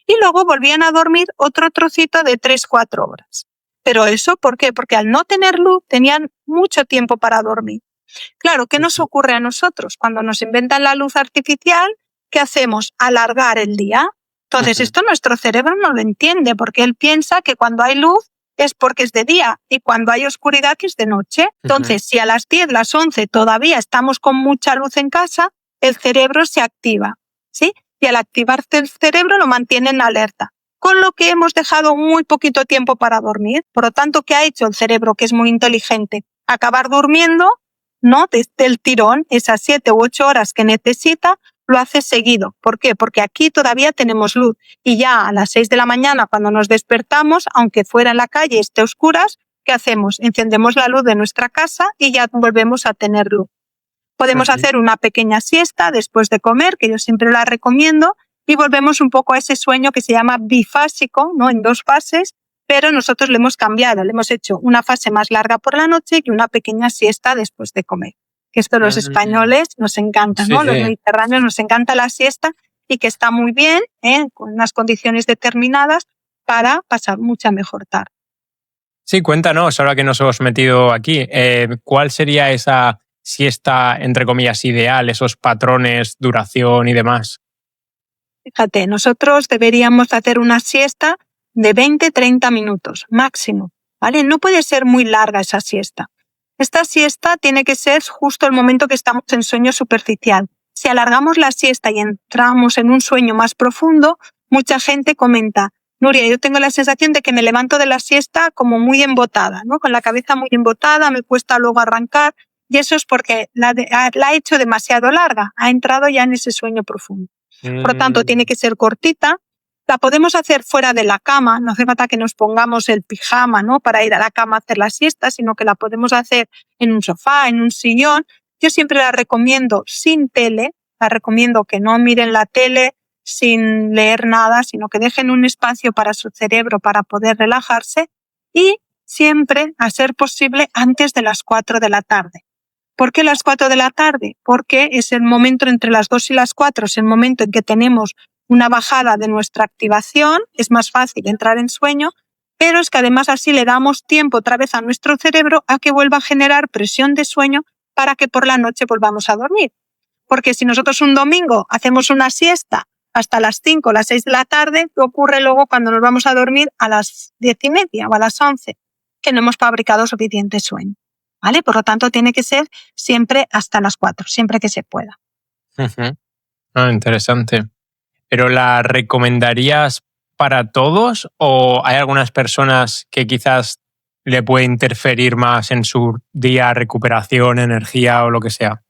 y luego volvían a dormir otro trocito de 3-4 horas. Pero eso, ¿por qué? Porque al no tener luz tenían mucho tiempo para dormir. Claro, ¿qué nos ocurre a nosotros? Cuando nos inventan la luz artificial, ¿qué hacemos? Alargar el día. Entonces, esto nuestro cerebro no lo entiende, porque él piensa que cuando hay luz es porque es de día y cuando hay oscuridad que es de noche. Entonces, si a las 10, las 11 todavía estamos con mucha luz en casa, el cerebro se activa, ¿sí? Y al activarse el cerebro lo mantiene en alerta, con lo que hemos dejado muy poquito tiempo para dormir. Por lo tanto, ¿qué ha hecho el cerebro, que es muy inteligente? Acabar durmiendo, ¿no?, desde el tirón, esas 7 u 8 horas que necesita, lo hace seguido. ¿Por qué? Porque aquí todavía tenemos luz y ya a las 6 de la mañana, cuando nos despertamos, aunque fuera en la calle esté oscuras, ¿qué hacemos? Encendemos la luz de nuestra casa y ya volvemos a tener luz. Podemos hacer una pequeña siesta después de comer, que yo siempre la recomiendo, y volvemos un poco a ese sueño que se llama bifásico, ¿no?, en 2 fases, pero nosotros lo hemos cambiado, le hemos hecho una fase más larga por la noche y una pequeña siesta después de comer. Que esto los españoles nos encanta, ¿no? Los mediterráneos nos encanta la siesta y que está muy bien, con unas condiciones determinadas para pasar mucha mejor tarde. Sí, cuéntanos, ahora que nos hemos metido aquí, ¿cuál sería esa siesta, entre comillas, ideal, esos patrones, duración y demás? Fíjate, nosotros deberíamos hacer una siesta de 20-30 minutos máximo, ¿vale? No puede ser muy larga esa siesta. Esta siesta tiene que ser justo el momento que estamos en sueño superficial. Si alargamos la siesta y entramos en un sueño más profundo, mucha gente comenta: Nuria, yo tengo la sensación de que me levanto de la siesta como muy embotada, ¿no?, con la cabeza muy embotada, me cuesta luego arrancar, y eso es porque la ha hecho demasiado larga, ha entrado ya en ese sueño profundo. Por lo tanto, tiene que ser cortita. La podemos hacer fuera de la cama, no hace falta que nos pongamos el pijama, ¿no?, para ir a la cama a hacer la siesta, sino que la podemos hacer en un sofá, en un sillón. Yo siempre la recomiendo sin tele, la recomiendo que no miren la tele sin leer nada, sino que dejen un espacio para su cerebro para poder relajarse, y siempre, a ser posible, antes de las 4 de la tarde. ¿Por qué las 4 de la tarde? Porque es el momento entre las 2 y las 4, es el momento en que tenemos una bajada de nuestra activación, es más fácil entrar en sueño, pero es que además así le damos tiempo otra vez a nuestro cerebro a que vuelva a generar presión de sueño para que por la noche volvamos a dormir. Porque si nosotros un domingo hacemos una siesta hasta las 5 o las 6 de la tarde, ¿qué ocurre luego cuando nos vamos a dormir a las 10:30 o a las 11? Que no hemos fabricado suficiente sueño, ¿vale? Por lo tanto, tiene que ser siempre hasta las 4, siempre que se pueda. Interesante. ¿Pero la recomendarías para todos o hay algunas personas que quizás le puede interferir más en su día, recuperación, energía o lo que sea?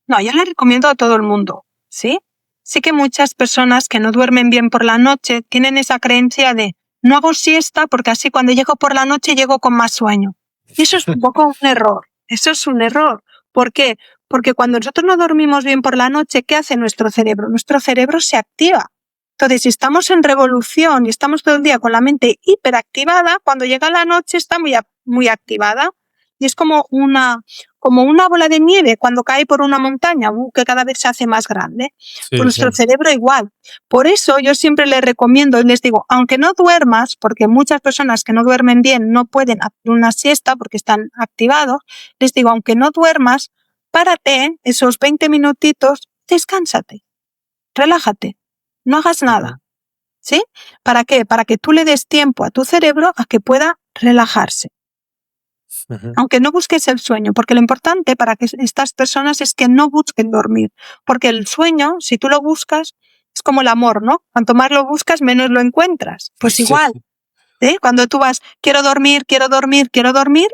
No, yo le recomiendo a todo el mundo, ¿sí? Sí que muchas personas que no duermen bien por la noche tienen esa creencia de no hago siesta porque así cuando llego por la noche llego con más sueño. Y eso es un poco un error, Eso es un error. ¿Por qué? Porque cuando nosotros no dormimos bien por la noche, ¿qué hace nuestro cerebro? Nuestro cerebro se activa. Entonces, si estamos en revolución y estamos todo el día con la mente hiperactivada, cuando llega la noche está muy activada. Y es como una bola de nieve cuando cae por una montaña, que cada vez se hace más grande. Sí, Pues nuestro sí. cerebro igual. Por eso yo siempre les recomiendo y les digo, aunque no duermas, porque muchas personas que no duermen bien no pueden hacer una siesta porque están activados, les digo, aunque no duermas, párate esos 20 minutitos, descánsate, relájate, no hagas nada. ¿Sí? ¿Para qué? Para que tú le des tiempo a tu cerebro a que pueda relajarse. Aunque no busques el sueño, porque lo importante para que estas personas es que no busquen dormir, porque el sueño, si tú lo buscas, es como el amor, ¿no? Cuanto más lo buscas, menos lo encuentras. Pues igual, ¿eh? Cuando tú vas, quiero dormir,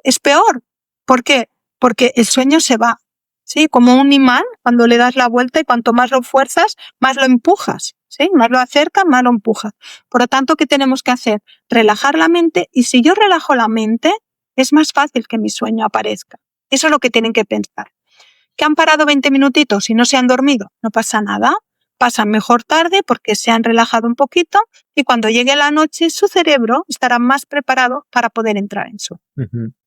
es peor. ¿Por qué? Porque el sueño se va, ¿sí? Como un imán, cuando le das la vuelta y cuanto más lo fuerzas, más lo empujas, ¿sí? Más lo acercas, más lo empujas. Por lo tanto, ¿qué tenemos que hacer? Relajar la mente, y si yo relajo la mente, es más fácil que mi sueño aparezca. Eso es lo que tienen que pensar. ¿Que han parado 20 minutitos y no se han dormido? No pasa nada. Pasan mejor tarde porque se han relajado un poquito y cuando llegue la noche su cerebro estará más preparado para poder entrar en sueño.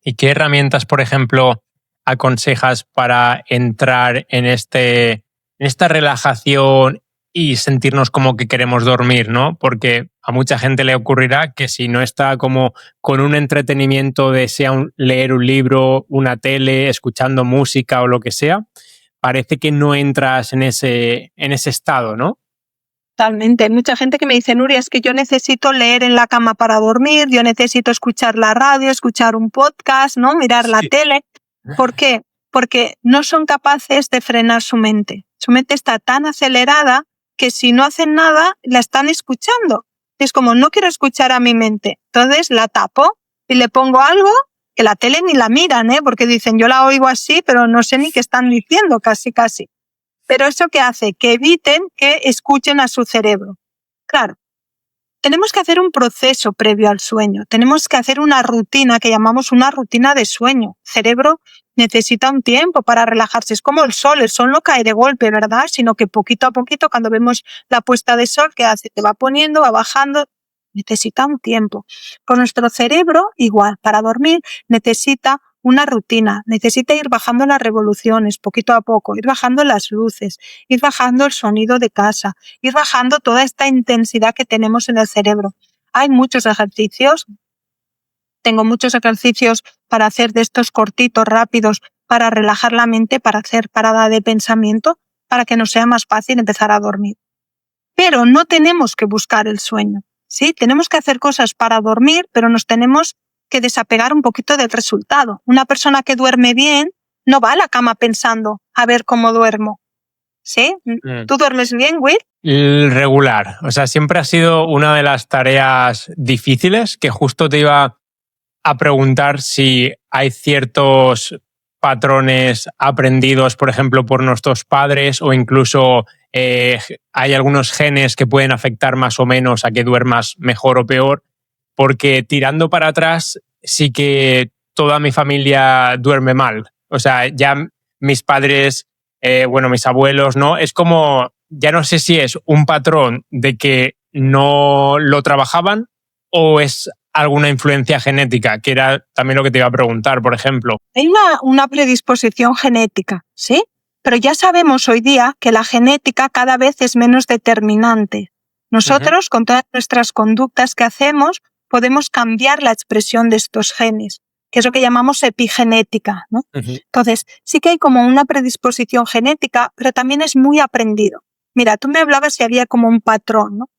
¿Y qué herramientas, por ejemplo, aconsejas para entrar en esta relajación y sentirnos como que queremos dormir, ¿no? Porque a mucha gente le ocurrirá que si no está como con un entretenimiento de leer un libro, una tele, escuchando música o lo que sea, parece que no entras en ese estado, ¿no? Totalmente. Hay mucha gente que me dice, Nuria, es que yo necesito leer en la cama para dormir, yo necesito escuchar la radio, escuchar un podcast, ¿no? Mirar la tele. ¿Por qué? Porque no son capaces de frenar su mente. Su mente está tan acelerada que si no hacen nada, la están escuchando. Es como, no quiero escuchar a mi mente. Entonces la tapo y le pongo algo que la tele ni la miran, porque dicen, yo la oigo así, pero no sé ni qué están diciendo, casi. Pero ¿eso qué hace? Que eviten que escuchen a su cerebro. Claro, tenemos que hacer un proceso previo al sueño. Tenemos que hacer una rutina que llamamos una rutina de sueño. El cerebro necesita un tiempo para relajarse. Es como el sol no cae de golpe, ¿verdad? Sino que poquito a poquito, cuando vemos la puesta de sol, ¿qué hace? Te va poniendo, va bajando. Necesita un tiempo. Con nuestro cerebro, igual, para dormir necesita una rutina, necesita ir bajando las revoluciones poquito a poco, ir bajando las luces, ir bajando el sonido de casa, ir bajando toda esta intensidad que tenemos en el cerebro. Hay muchos ejercicios, tengo muchos ejercicios para hacer de estos cortitos, rápidos, para relajar la mente, para hacer parada de pensamiento, para que nos sea más fácil empezar a dormir. Pero no tenemos que buscar el sueño, ¿sí? Tenemos que hacer cosas para dormir, pero nos tenemos que desapegar un poquito del resultado. Una persona que duerme bien no va a la cama pensando a ver cómo duermo. ¿Sí? ¿Tú duermes bien, Will? Regular. O sea, siempre ha sido una de las tareas difíciles, que justo te iba a preguntar si hay ciertos patrones aprendidos, por ejemplo, por nuestros padres, o incluso hay algunos genes que pueden afectar más o menos a que duermas mejor o peor, porque tirando para atrás sí que toda mi familia duerme mal. O sea, ya mis padres, mis abuelos, ¿no? Es como, ya no sé si es un patrón de que no lo trabajaban o es alguna influencia genética, que era también lo que te iba a preguntar, por ejemplo. Hay una predisposición genética, ¿sí? Pero ya sabemos hoy día que la genética cada vez es menos determinante. Nosotros, con todas nuestras conductas que hacemos, podemos cambiar la expresión de estos genes, que es lo que llamamos epigenética, ¿no? Entonces, sí que hay como una predisposición genética, pero también es muy aprendido. Mira, tú me hablabas si había como un patrón, ¿no?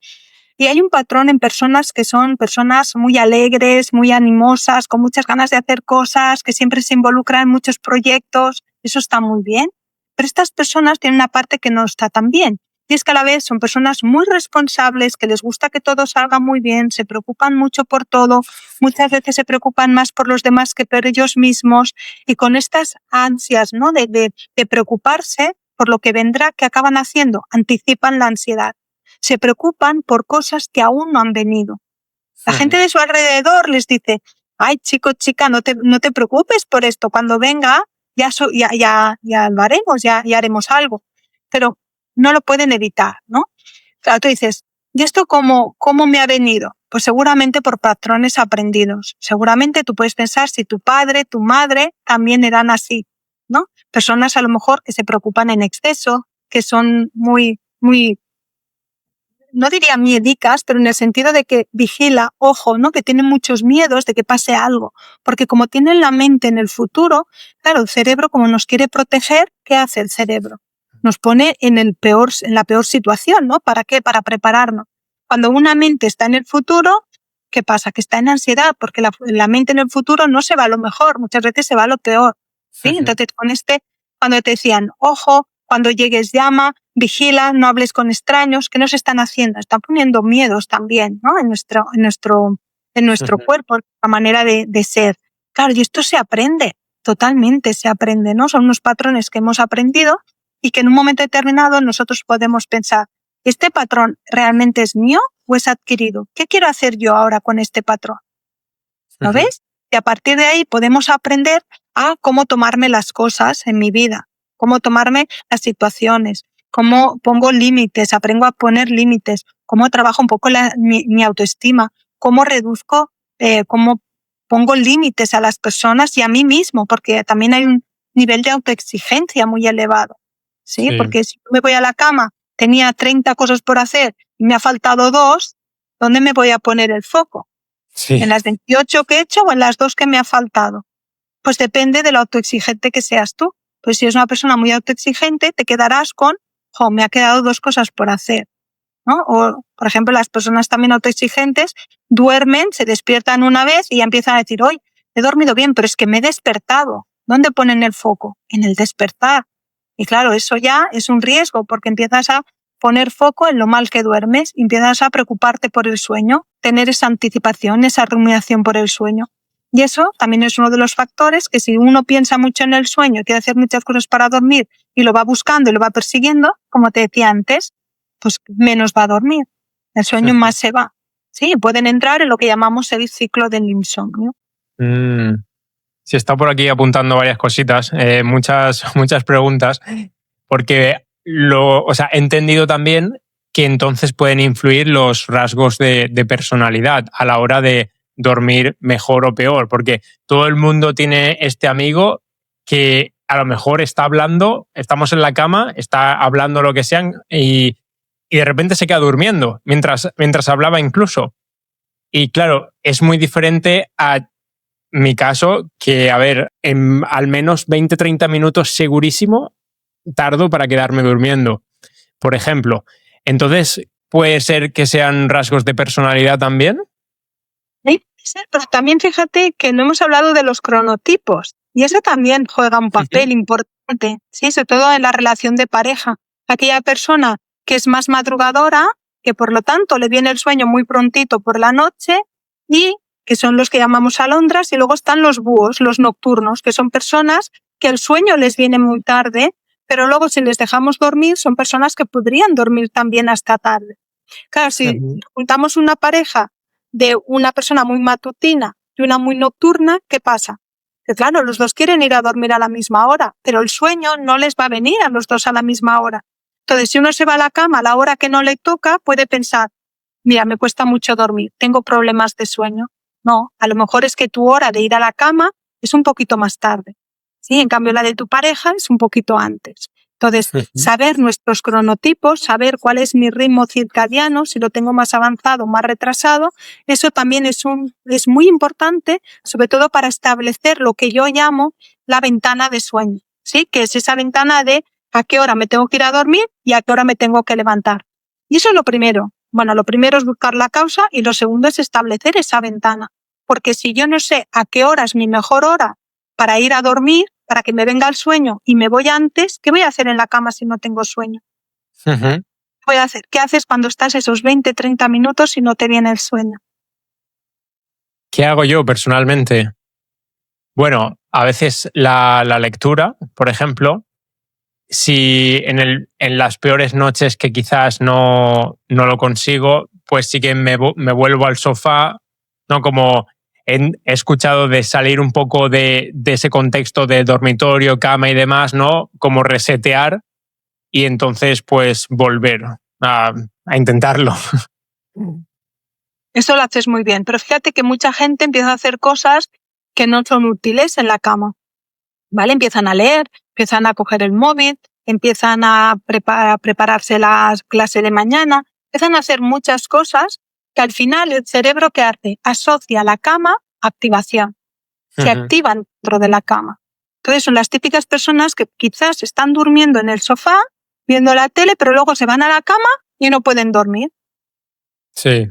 Y hay un patrón en personas que son personas muy alegres, muy animosas, con muchas ganas de hacer cosas, que siempre se involucran en muchos proyectos. Eso está muy bien. Pero estas personas tienen una parte que no está tan bien. Y es que a la vez son personas muy responsables, que les gusta que todo salga muy bien, se preocupan mucho por todo, muchas veces se preocupan más por los demás que por ellos mismos. Y con estas ansias, ¿no? de preocuparse por lo que vendrá, ¿qué acaban haciendo? Anticipan la ansiedad. Se preocupan por cosas que aún no han venido. La gente de su alrededor les dice, ay, chico, chica, no te preocupes por esto. Cuando venga, ya lo haremos, ya haremos algo. Pero no lo pueden evitar, ¿no? Claro, tú dices, ¿y esto cómo me ha venido? Pues seguramente por patrones aprendidos. Seguramente tú puedes pensar si tu padre, tu madre también eran así, ¿no? Personas a lo mejor que se preocupan en exceso, que son muy, no diría miedicas, pero en el sentido de que vigila, ojo, ¿no? Que tienen muchos miedos de que pase algo. Porque como tienen la mente en el futuro, claro, el cerebro, como nos quiere proteger, ¿qué hace el cerebro? Nos pone en la peor situación, ¿no? ¿Para qué? Para prepararnos. Cuando una mente está en el futuro, ¿qué pasa? Que está en ansiedad, porque la mente en el futuro no se va a lo mejor, muchas veces se va a lo peor. ¿Sí? Uh-huh. Entonces, cuando te decían, ojo, cuando llegues llama, vigila, no hables con extraños, ¿qué nos están haciendo? Están poniendo miedos también, ¿no? En nuestro uh-huh. cuerpo, la manera de ser. Claro, y esto se aprende, totalmente se aprende, ¿no? Son unos patrones que hemos aprendido y que en un momento determinado nosotros podemos pensar, ¿este patrón realmente es mío o es adquirido? ¿Qué quiero hacer yo ahora con este patrón? ¿Lo uh-huh. ves? Y a partir de ahí podemos aprender a cómo tomarme las cosas en mi vida, cómo tomarme las situaciones, cómo pongo límites, aprendo a poner límites, cómo trabajo un poco mi autoestima, cómo reduzco, cómo pongo límites a las personas y a mí mismo, porque también hay un nivel de autoexigencia muy elevado. ¿Sí? Porque si me voy a la cama, tenía 30 cosas por hacer y me ha faltado 2, ¿dónde me voy a poner el foco? Sí. ¿En las 28 que he hecho o en las 2 que me ha faltado? Pues depende de lo autoexigente que seas tú. Pues si eres una persona muy autoexigente, te quedarás con, me ha quedado 2 cosas por hacer, ¿no? O, por ejemplo, las personas también autoexigentes duermen, se despiertan una vez y ya empiezan a decir, hoy he dormido bien, pero es que me he despertado. ¿Dónde ponen el foco? En el despertar. Y claro, eso ya es un riesgo porque empiezas a poner foco en lo mal que duermes, empiezas a preocuparte por el sueño, tener esa anticipación, esa rumiación por el sueño. Y eso también es uno de los factores que si uno piensa mucho en el sueño y quiere hacer muchas cosas para dormir y lo va buscando y lo va persiguiendo, como te decía antes, pues menos va a dormir. El sueño más se va. Sí, pueden entrar en lo que llamamos el ciclo del insomnio. Sí, está por aquí apuntando varias cositas, muchas preguntas, porque he entendido también que entonces pueden influir los rasgos de personalidad a la hora de dormir mejor o peor, porque todo el mundo tiene este amigo que a lo mejor está hablando, estamos en la cama, está hablando lo que sean y de repente se queda durmiendo mientras hablaba incluso. Y claro, es muy diferente a mi caso, que, a ver, en al menos 20-30 minutos segurísimo tardo para quedarme durmiendo, por ejemplo. Entonces, ¿puede ser que sean rasgos de personalidad también? Sí, pero también fíjate que no hemos hablado de los cronotipos y eso también juega un papel importante, ¿sí? Sobre todo en la relación de pareja. Aquella persona que es más madrugadora, que por lo tanto le viene el sueño muy prontito por la noche y que son los que llamamos alondras, y luego están los búhos, los nocturnos, que son personas que el sueño les viene muy tarde, pero luego si les dejamos dormir, son personas que podrían dormir también hasta tarde. Claro, si juntamos una pareja de una persona muy matutina y una muy nocturna, ¿qué pasa? Que claro, los dos quieren ir a dormir a la misma hora, pero el sueño no les va a venir a los dos a la misma hora. Entonces, si uno se va a la cama a la hora que no le toca, puede pensar, mira, me cuesta mucho dormir, tengo problemas de sueño. No, a lo mejor es que tu hora de ir a la cama es un poquito más tarde, ¿sí? En cambio, la de tu pareja es un poquito antes. Entonces, saber nuestros cronotipos, saber cuál es mi ritmo circadiano, si lo tengo más avanzado o más retrasado, eso también es muy importante, sobre todo para establecer lo que yo llamo la ventana de sueño, ¿sí? Que es esa ventana de a qué hora me tengo que ir a dormir y a qué hora me tengo que levantar. Y eso es lo primero. Bueno, lo primero es buscar la causa y lo segundo es establecer esa ventana. Porque si yo no sé a qué hora es mi mejor hora para ir a dormir, para que me venga el sueño y me voy antes, ¿qué voy a hacer en la cama si no tengo sueño? ¿Qué voy a hacer? ¿Qué haces cuando estás esos 20, 30 minutos y no te viene el sueño? ¿Qué hago yo personalmente? Bueno, a veces la lectura, por ejemplo, si en las peores noches que quizás no lo consigo, pues sí que me vuelvo al sofá, ¿no? Como he escuchado de salir un poco de ese contexto de dormitorio, cama y demás, ¿no? Como resetear y entonces pues volver a intentarlo. Eso lo haces muy bien, pero fíjate que mucha gente empieza a hacer cosas que no son útiles en la cama, ¿vale? Empiezan a leer, empiezan a coger el móvil, empiezan a prepararse la clase de mañana, empiezan a hacer muchas cosas que al final el cerebro, ¿qué hace? Asocia la cama a activación. Se activan dentro de la cama. Entonces son las típicas personas que quizás están durmiendo en el sofá, viendo la tele, pero luego se van a la cama y no pueden dormir. Sí.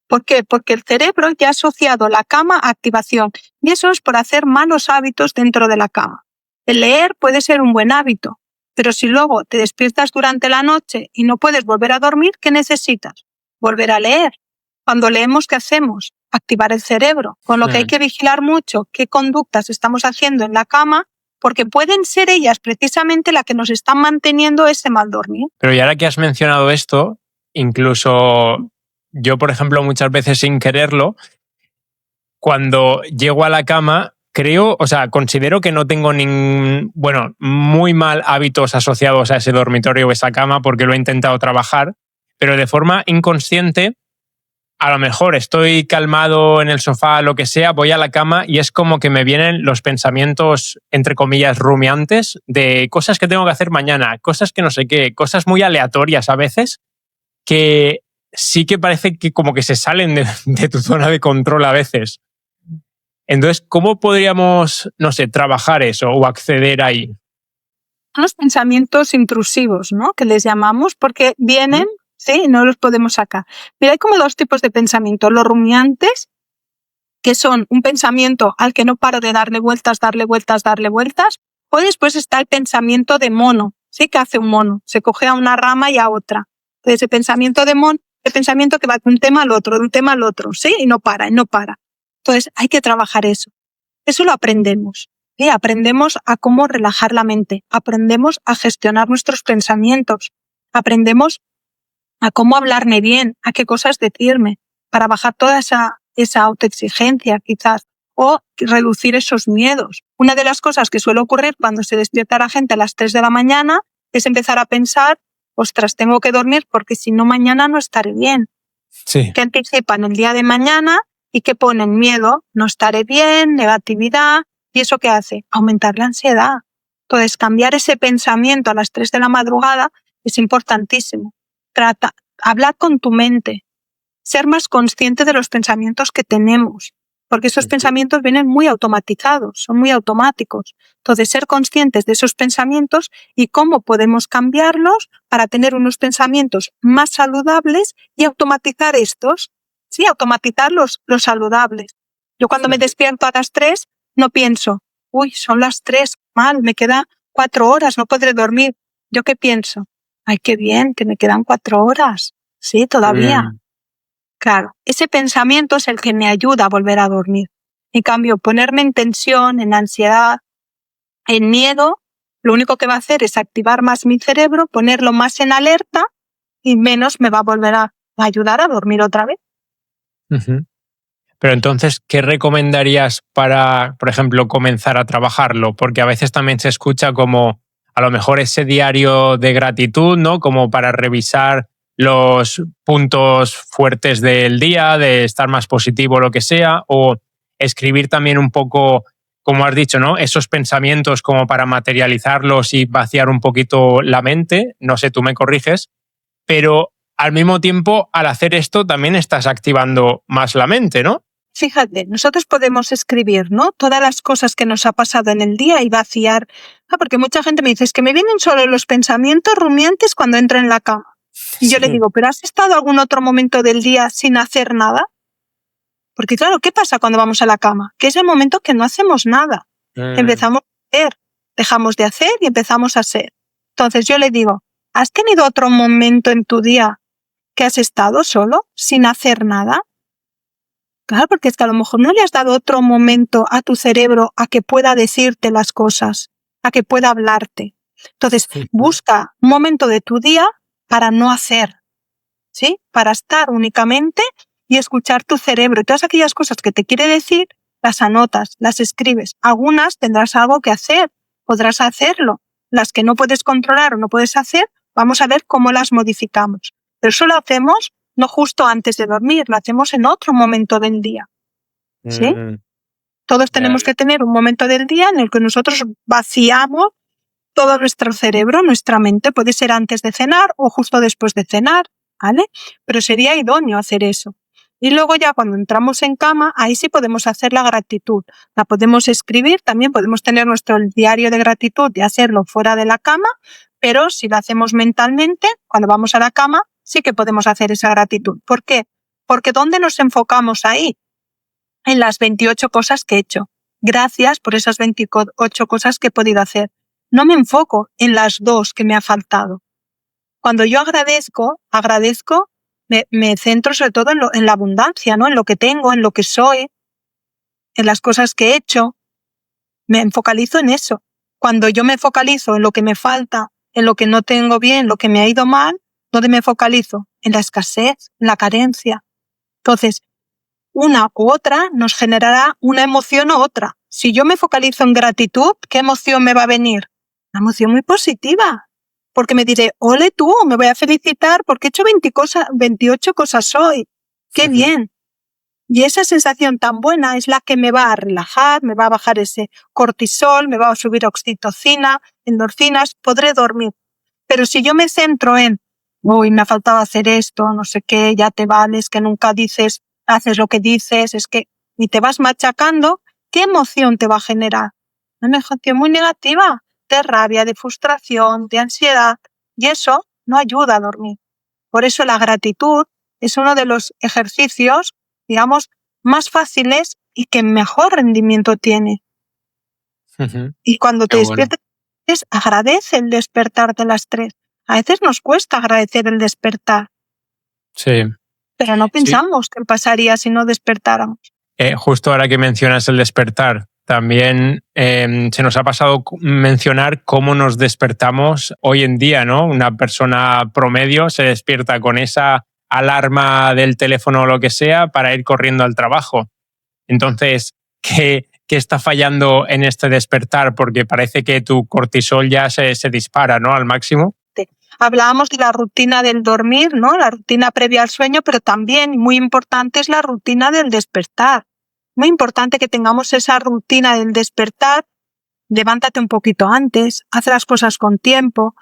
¿Por qué? Porque el cerebro ya ha asociado la cama a activación y eso es por hacer malos hábitos dentro de la cama. El leer puede ser un buen hábito, pero si luego te despiertas durante la noche y no puedes volver a dormir, ¿qué necesitas? Volver a leer. Cuando leemos, ¿qué hacemos? Activar el cerebro, con lo que hay que vigilar mucho qué conductas estamos haciendo en la cama, porque pueden ser ellas precisamente las que nos están manteniendo ese mal dormir. Pero y ahora que has mencionado esto, incluso yo, por ejemplo, muchas veces sin quererlo, cuando llego a la cama, considero que no tengo muy mal hábitos asociados a ese dormitorio o esa cama porque lo he intentado trabajar, pero de forma inconsciente, a lo mejor estoy calmado en el sofá, lo que sea, voy a la cama y es como que me vienen los pensamientos, entre comillas, rumiantes de cosas que tengo que hacer mañana, cosas que no sé qué, cosas muy aleatorias a veces que sí que parece que como que se salen de tu zona de control a veces. Entonces, ¿cómo podríamos, no sé, trabajar eso o acceder ahí? Los pensamientos intrusivos, ¿no? Que les llamamos, porque vienen, sí, no los podemos sacar. Mira, hay como dos tipos de pensamientos. Los rumiantes, que son un pensamiento al que no paro de darle vueltas, o después está el pensamiento de mono, ¿sí? Que hace un mono, se coge a una rama y a otra. Entonces, el pensamiento de mono, el pensamiento que va de un tema al otro, ¿sí? Y no para. Entonces, hay que trabajar eso. Eso lo aprendemos. ¿Sí? Aprendemos a cómo relajar la mente, aprendemos a gestionar nuestros pensamientos, aprendemos a cómo hablarme bien, a qué cosas decirme, para bajar toda esa autoexigencia quizás, o reducir esos miedos. Una de las cosas que suele ocurrir cuando se despierta la gente a las 3 de la mañana es empezar a pensar, ostras, tengo que dormir porque si no mañana no estaré bien. Sí. Que anticipan el día de mañana y que ponen miedo, no estaré bien, negatividad. ¿Y eso qué hace? Aumentar la ansiedad. Entonces, cambiar ese pensamiento a las 3 de la madrugada es importantísimo. Hablar con tu mente, ser más consciente de los pensamientos que tenemos, porque esos pensamientos vienen muy automatizados, son muy automáticos. Entonces, ser conscientes de esos pensamientos y cómo podemos cambiarlos para tener unos pensamientos más saludables y automatizar estos, ¿sí? Automatizar los saludables. Yo cuando me despierto a las 3, no pienso, uy, son las 3, mal, me quedan 4 horas, no podré dormir. ¿Yo qué pienso? Ay, qué bien, que me quedan 4 horas. Sí, todavía. Claro, ese pensamiento es el que me ayuda a volver a dormir. En cambio, ponerme en tensión, en ansiedad, en miedo, lo único que va a hacer es activar más mi cerebro, ponerlo más en alerta y menos me va a volver a ayudar a dormir otra vez. Pero entonces, ¿qué recomendarías para, por ejemplo, comenzar a trabajarlo? Porque a veces también se escucha como a lo mejor ese diario de gratitud, ¿no? Como para revisar los puntos fuertes del día, de estar más positivo, lo que sea, o escribir también un poco, como has dicho, ¿no? Esos pensamientos como para materializarlos y vaciar un poquito la mente. No sé, tú me corriges, pero al mismo tiempo, al hacer esto, también estás activando más la mente, ¿no? Fíjate, nosotros podemos escribir, ¿no? Todas las cosas que nos ha pasado en el día y vaciar. Porque mucha gente me dice, es que me vienen solo los pensamientos rumiantes cuando entro en la cama. Y yo le digo, ¿pero has estado algún otro momento del día sin hacer nada? Porque claro, ¿qué pasa cuando vamos a la cama? Que es el momento que no hacemos nada. Empezamos a hacer, dejamos de hacer y empezamos a ser. Entonces yo le digo, ¿has tenido otro momento en tu día que has estado solo, sin hacer nada? Claro, porque es que a lo mejor no le has dado otro momento a tu cerebro a que pueda decirte las cosas, a que pueda hablarte. Entonces, busca un momento de tu día para no hacer, ¿sí? Para estar únicamente y escuchar tu cerebro. Y todas aquellas cosas que te quiere decir, las anotas, las escribes. Algunas tendrás algo que hacer, podrás hacerlo. Las que no puedes controlar o no puedes hacer, vamos a ver cómo las modificamos. Pero eso lo hacemos no justo antes de dormir, lo hacemos en otro momento del día. ¿Sí? Todos tenemos que tener un momento del día en el que nosotros vaciamos todo nuestro cerebro, nuestra mente. Puede ser antes de cenar o justo después de cenar, ¿vale? Pero sería idóneo hacer eso. Y luego ya cuando entramos en cama, ahí sí podemos hacer la gratitud. La podemos escribir, también podemos tener nuestro diario de gratitud y hacerlo fuera de la cama, pero si lo hacemos mentalmente, cuando vamos a la cama, sí que podemos hacer esa gratitud. ¿Por qué? Porque ¿dónde nos enfocamos ahí? En las 28 cosas que he hecho. Gracias por esas 28 cosas que he podido hacer. No me enfoco en las 2 que me ha faltado. Cuando yo agradezco, me centro sobre todo en la abundancia, ¿no? En lo que tengo, en lo que soy, en las cosas que he hecho. Me focalizo en eso. Cuando yo me focalizo en lo que me falta, en lo que no tengo bien, en lo que me ha ido mal, ¿dónde me focalizo? En la escasez, en la carencia. Entonces, una u otra nos generará una emoción u otra. Si yo me focalizo en gratitud, ¿qué emoción me va a venir? Una emoción muy positiva. Porque me diré, ole tú, me voy a felicitar porque he hecho 28 cosas hoy. ¡Qué bien! Y esa sensación tan buena es la que me va a relajar, me va a bajar ese cortisol, me va a subir oxitocina, endorfinas, podré dormir. Pero si yo me centro en, uy, me ha faltado hacer esto, no sé qué, ya te vales, que nunca haces lo que dices, es que ni te vas machacando, ¿qué emoción te va a generar? Una emoción muy negativa, de rabia, de frustración, de ansiedad, y eso no ayuda a dormir. Por eso la gratitud es uno de los ejercicios, digamos, más fáciles y que mejor rendimiento tiene. Y cuando te despiertes, agradece el despertar de las 3. A veces nos cuesta agradecer el despertar. Sí. Pero no pensamos qué pasaría si no despertáramos. Justo ahora que mencionas el despertar, también se nos ha pasado mencionar cómo nos despertamos hoy en día, ¿no? Una persona promedio se despierta con esa alarma del teléfono o lo que sea para ir corriendo al trabajo. Entonces, ¿qué está fallando en este despertar? Porque parece que tu cortisol ya se dispara, ¿no? Al máximo. Hablábamos de la rutina del dormir, ¿no? La rutina previa al sueño, pero también muy importante es la rutina del despertar. Muy importante que tengamos esa rutina del despertar. Levántate un poquito antes, haz las cosas con tiempo.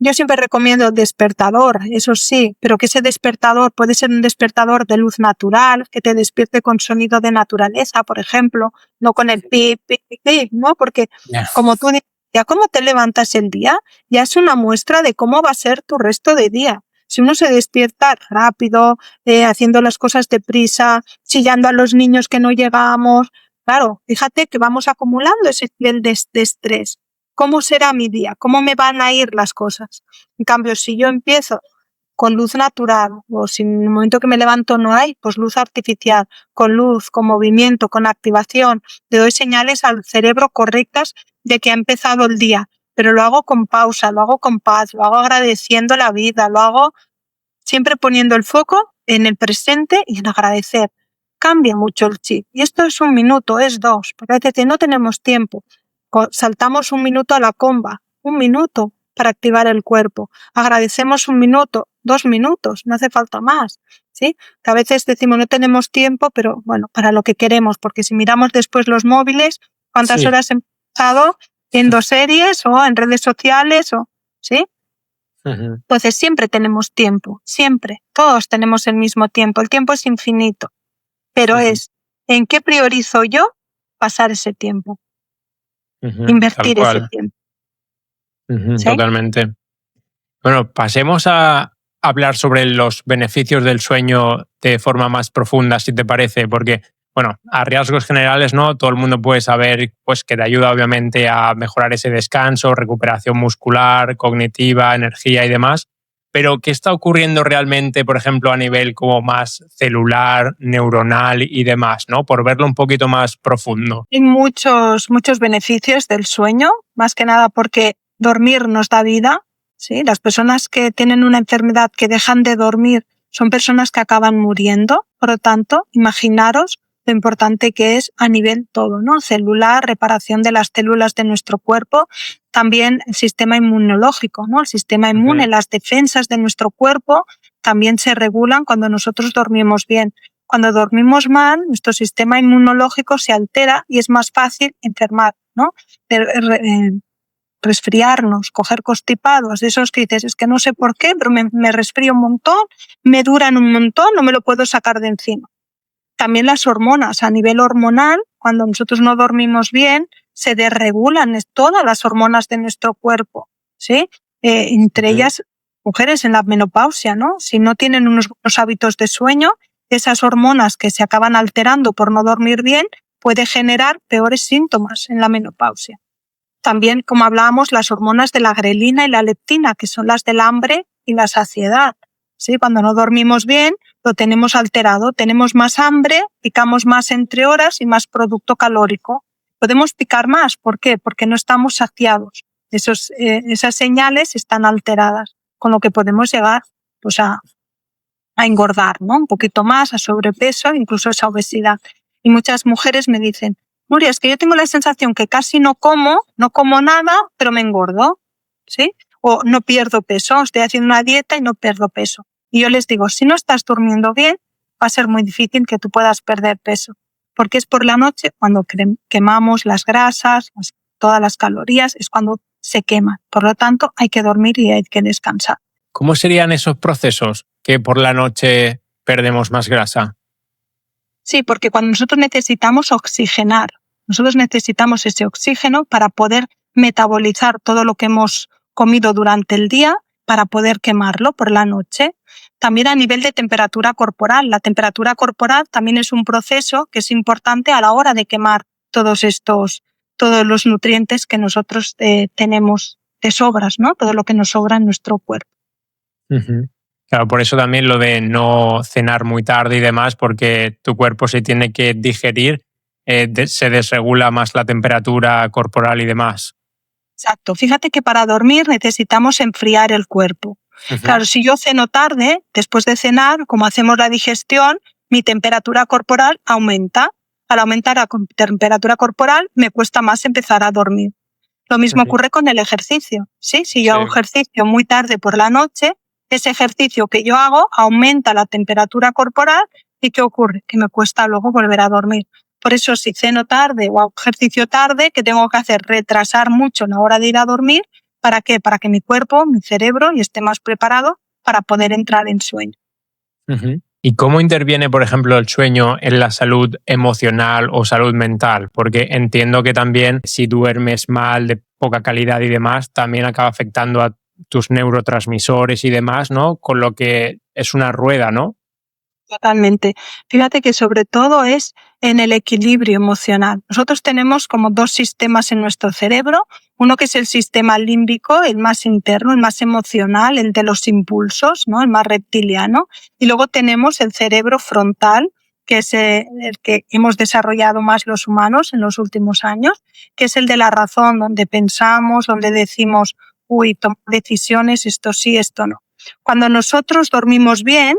Yo siempre recomiendo el despertador, eso sí, pero que ese despertador puede ser un despertador de luz natural, que te despierte con sonido de naturaleza, por ejemplo, no con el pip, pip, pip, ¿no? Porque como tú dices, ya cómo te levantas el día, ya es una muestra de cómo va a ser tu resto de día. Si uno se despierta rápido, haciendo las cosas deprisa, chillando a los niños que no llegamos, claro, fíjate que vamos acumulando ese nivel de estrés. ¿Cómo será mi día? ¿Cómo me van a ir las cosas? En cambio, si yo empiezo con luz natural o si en el momento que me levanto no hay, pues luz artificial, con luz, con movimiento, con activación, le doy señales al cerebro correctas de que ha empezado el día, pero lo hago con pausa, lo hago con paz, lo hago agradeciendo la vida, lo hago siempre poniendo el foco en el presente y en agradecer. Cambia mucho el chip. Y esto es 1 minuto, es 2, porque a veces no tenemos tiempo. Saltamos 1 minuto a la comba, 1 minuto para activar el cuerpo. Agradecemos 1 minuto, 2 minutos, no hace falta más, ¿sí? Que a veces decimos no tenemos tiempo, pero bueno, para lo que queremos, porque si miramos después los móviles, ¿cuántas horas hemos pasado viendo series o en redes sociales? ¿Sí? Entonces siempre tenemos tiempo, siempre. Todos tenemos el mismo tiempo. El tiempo es infinito, pero es ¿en qué priorizo yo pasar ese tiempo? Invertir ese tiempo. ¿Sí? Totalmente. Bueno, pasemos a hablar sobre los beneficios del sueño de forma más profunda, si te parece, porque, bueno, a rasgos generales, ¿no? Todo el mundo puede saber pues, que te ayuda obviamente a mejorar ese descanso, recuperación muscular, cognitiva, energía y demás. Pero, ¿qué está ocurriendo realmente, por ejemplo, a nivel como más celular, neuronal y demás, ¿no? Por verlo un poquito más profundo. Hay muchos beneficios del sueño, más que nada porque dormir nos da vida, ¿sí? Las personas que tienen una enfermedad que dejan de dormir son personas que acaban muriendo. Por lo tanto, imaginaros lo importante que es a nivel todo, ¿no? Celular, reparación de las células de nuestro cuerpo, también el sistema inmunológico, ¿no? El sistema inmune, las defensas de nuestro cuerpo también se regulan cuando nosotros dormimos bien. Cuando dormimos mal, nuestro sistema inmunológico se altera y es más fácil enfermar, ¿no? Resfriarnos, coger constipados, de esos que dices, es que no sé por qué, pero me resfrío un montón, me duran un montón, no me lo puedo sacar de encima. También las hormonas, a nivel hormonal, cuando nosotros no dormimos bien, se desregulan todas las hormonas de nuestro cuerpo, ¿sí? Entre ellas, mujeres en la menopausia, ¿no? Si no tienen unos buenos hábitos de sueño, esas hormonas que se acaban alterando por no dormir bien, puede generar peores síntomas en la menopausia. También, como hablábamos, las hormonas de la grelina y la leptina, que son las del hambre y la saciedad. ¿Sí? Cuando no dormimos bien, lo tenemos alterado, tenemos más hambre, picamos más entre horas y más producto calórico. Podemos picar más, ¿por qué? Porque no estamos saciados. Esas señales están alteradas, con lo que podemos llegar pues, a engordar, ¿no? Un poquito más, a sobrepeso, incluso esa obesidad. Y muchas mujeres me dicen, Nuria, es que yo tengo la sensación que casi no como nada, pero me engordo, ¿sí? O no pierdo peso, estoy haciendo una dieta y no pierdo peso. Y yo les digo, si no estás durmiendo bien, va a ser muy difícil que tú puedas perder peso, porque es por la noche cuando quemamos las grasas, todas las calorías, es cuando se queman. Por lo tanto, hay que dormir y hay que descansar. ¿Cómo serían esos procesos que por la noche perdemos más grasa? Sí, porque cuando nosotros necesitamos oxigenar, nosotros necesitamos ese oxígeno para poder metabolizar todo lo que hemos comido durante el día para poder quemarlo por la noche. También a nivel de temperatura corporal. La temperatura corporal también es un proceso que es importante a la hora de quemar todos los nutrientes que nosotros tenemos de sobras, ¿no? Todo lo que nos sobra en nuestro cuerpo. Claro, por eso también lo de no cenar muy tarde y demás, porque tu cuerpo se tiene que digerir, se desregula más la temperatura corporal y demás. Exacto. Fíjate que para dormir necesitamos enfriar el cuerpo. Claro, si yo ceno tarde, después de cenar, como hacemos la digestión, mi temperatura corporal aumenta. Al aumentar la temperatura corporal, me cuesta más empezar a dormir. Lo mismo ocurre con el ejercicio, ¿sí? Si yo hago ejercicio muy tarde por la noche, ese ejercicio que yo hago aumenta la temperatura corporal y ¿qué ocurre? Que me cuesta luego volver a dormir. Por eso si ceno tarde o hago ejercicio tarde, ¿qué tengo que hacer? Retrasar mucho la hora de ir a dormir. ¿Para qué? Para que mi cuerpo, mi cerebro, esté más preparado para poder entrar en sueño. ¿Y cómo interviene, por ejemplo, el sueño en la salud emocional o salud mental? Porque entiendo que también si duermes mal, de poca calidad y demás, también acaba afectando a tus neurotransmisores y demás, ¿no? Con lo que es una rueda, ¿no? Totalmente. Fíjate que sobre todo es en el equilibrio emocional. Nosotros tenemos como dos sistemas en nuestro cerebro. Uno que es el sistema límbico, el más interno, el más emocional, el de los impulsos, ¿no? El más reptiliano. Y luego tenemos el cerebro frontal, que es el que hemos desarrollado más los humanos en los últimos años, que es el de la razón, donde pensamos, donde decimos, tomar decisiones, esto sí, esto no. Cuando nosotros dormimos bien,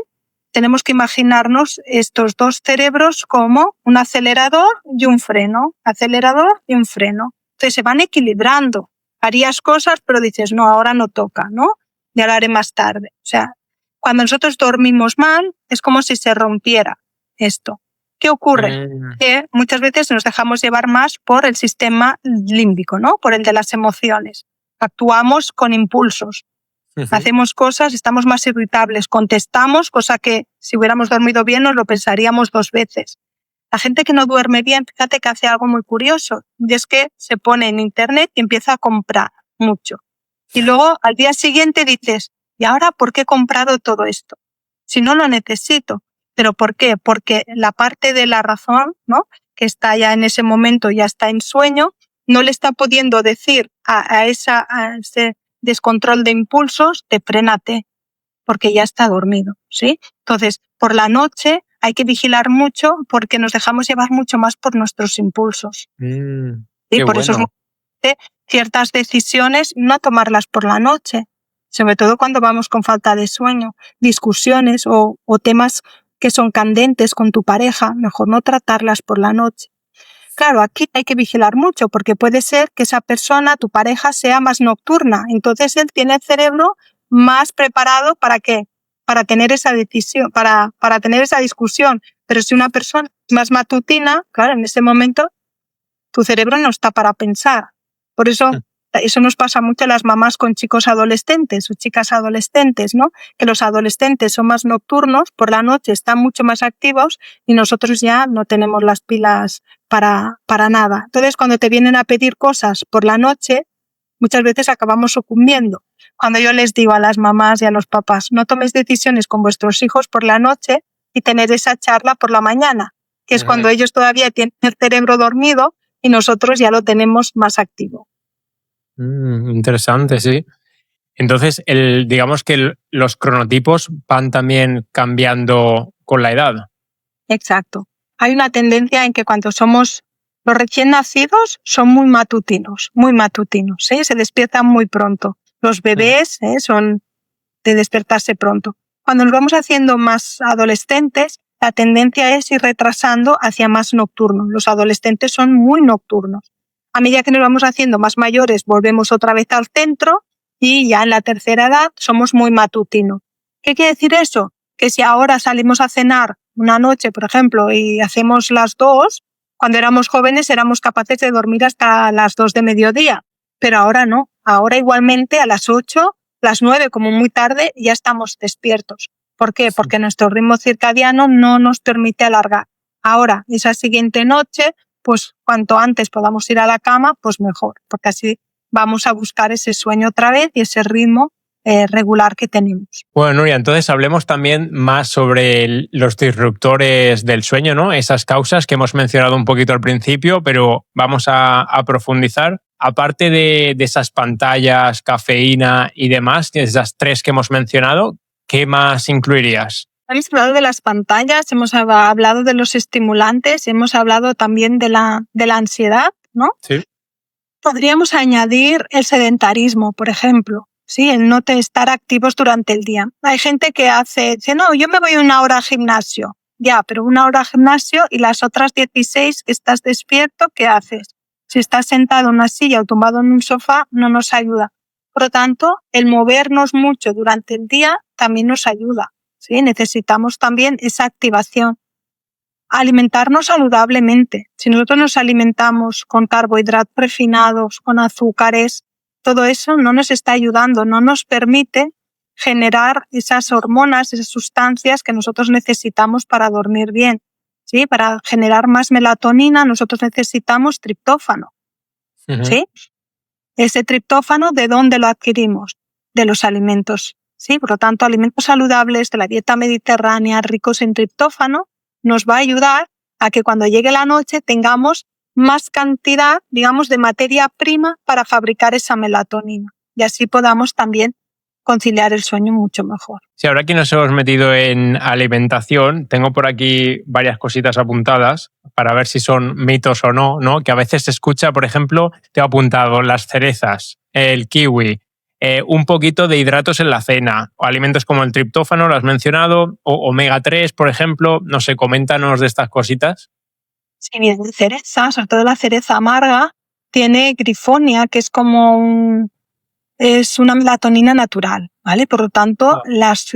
tenemos que imaginarnos estos dos cerebros como un acelerador y un freno. Acelerador y un freno. Entonces se van equilibrando. Harías cosas, pero dices, no, ahora no toca, ¿no? Ya lo haré más tarde. O sea, cuando nosotros dormimos mal, es como si se rompiera esto. ¿Qué ocurre? Que muchas veces nos dejamos llevar más por el sistema límbico, ¿no? Por el de las emociones. Actuamos con impulsos. Hacemos cosas, estamos más irritables, contestamos, cosa que si hubiéramos dormido bien nos lo pensaríamos dos veces. La gente que no duerme bien, fíjate que hace algo muy curioso, y es que se pone en internet y empieza a comprar mucho. Y luego al día siguiente dices, ¿y ahora por qué he comprado todo esto? Si no lo necesito. ¿Pero por qué? Porque la parte de la razón, ¿no? Que está ya en ese momento, ya está en sueño, no le está pudiendo decir a ese descontrol de impulsos, frénate, porque ya está dormido, ¿sí? Entonces, por la noche hay que vigilar mucho porque nos dejamos llevar mucho más por nuestros impulsos. Y por eso es muy importante ciertas decisiones no tomarlas por la noche, sobre todo cuando vamos con falta de sueño, discusiones o temas que son candentes con tu pareja, mejor no tratarlas por la noche. Claro, aquí hay que vigilar mucho porque puede ser que esa persona, tu pareja, sea más nocturna. Entonces él tiene el cerebro más preparado ¿para qué? Para tener esa decisión, para tener esa discusión. Pero si una persona es más matutina, claro, en ese momento tu cerebro no está para pensar. Por eso nos pasa mucho a las mamás con chicos adolescentes o chicas adolescentes, ¿no? Que los adolescentes son más nocturnos, por la noche están mucho más activos y nosotros ya no tenemos las pilas para nada. Entonces, cuando te vienen a pedir cosas por la noche, muchas veces acabamos sucumbiendo. Cuando yo les digo a las mamás y a los papás, no toméis decisiones con vuestros hijos por la noche y tener esa charla por la mañana, que es cuando ellos todavía tienen el cerebro dormido y nosotros ya lo tenemos más activo. Interesante, sí. Entonces, digamos que los cronotipos van también cambiando con la edad. Exacto. Hay una tendencia en que cuando somos los recién nacidos son muy matutinos, ¿sí? Se despiertan muy pronto. Los bebés son de despertarse pronto. Cuando nos vamos haciendo más adolescentes, la tendencia es ir retrasando hacia más nocturnos. Los adolescentes son muy nocturnos. A medida que nos vamos haciendo más mayores, volvemos otra vez al centro y ya en la tercera edad somos muy matutinos. ¿Qué quiere decir eso? Que si ahora salimos a cenar una noche, por ejemplo, y hacemos las 2, cuando éramos jóvenes éramos capaces de dormir hasta las 2 de mediodía, pero ahora no. Ahora igualmente a las 8, las 9 como muy tarde ya estamos despiertos. ¿Por qué? Porque nuestro ritmo circadiano no nos permite alargar. Ahora, esa siguiente noche, pues cuanto antes podamos ir a la cama, pues mejor, porque así vamos a buscar ese sueño otra vez y ese ritmo regular que tenemos. Bueno, Nuria, entonces hablemos también más sobre los disruptores del sueño, ¿no? Esas causas que hemos mencionado un poquito al principio, pero vamos a profundizar. Aparte de esas pantallas, cafeína y demás, esas 3 que hemos mencionado, ¿qué más incluirías? Hemos hablado de las pantallas, hemos hablado de los estimulantes, hemos hablado también de la ansiedad, ¿no? Sí. Podríamos añadir el sedentarismo, por ejemplo. Sí, el no estar activos durante el día. Hay gente que dice, no, yo me voy 1 hora al gimnasio. Ya, pero 1 hora al gimnasio y las otras 16 que estás despierto, ¿qué haces? Si estás sentado en una silla o tumbado en un sofá, no nos ayuda. Por lo tanto, el movernos mucho durante el día también nos ayuda. ¿Sí? Necesitamos también esa activación. Alimentarnos saludablemente. Si nosotros nos alimentamos con carbohidratos refinados, con azúcares, todo eso no nos está ayudando, no nos permite generar esas hormonas, esas sustancias que nosotros necesitamos para dormir bien. ¿Sí? Para generar más melatonina nosotros necesitamos triptófano. ¿Sí? Ese triptófano, ¿de dónde lo adquirimos? De los alimentos. ¿Sí? Por lo tanto, alimentos saludables de la dieta mediterránea ricos en triptófano nos va a ayudar a que cuando llegue la noche tengamos más cantidad, digamos, de materia prima para fabricar esa melatonina y así podamos también conciliar el sueño mucho mejor. Sí, ahora que nos hemos metido en alimentación, tengo por aquí varias cositas apuntadas para ver si son mitos o no, ¿no? Que a veces se escucha, por ejemplo, te he apuntado las cerezas, el kiwi, un poquito de hidratos en la cena, o alimentos como el triptófano, lo has mencionado, o omega 3, por ejemplo. No sé, coméntanos de estas cositas. Sí, bien, cereza, sobre todo la cereza amarga, tiene grifonia, que es como es una melatonina natural, ¿vale? Por lo tanto, las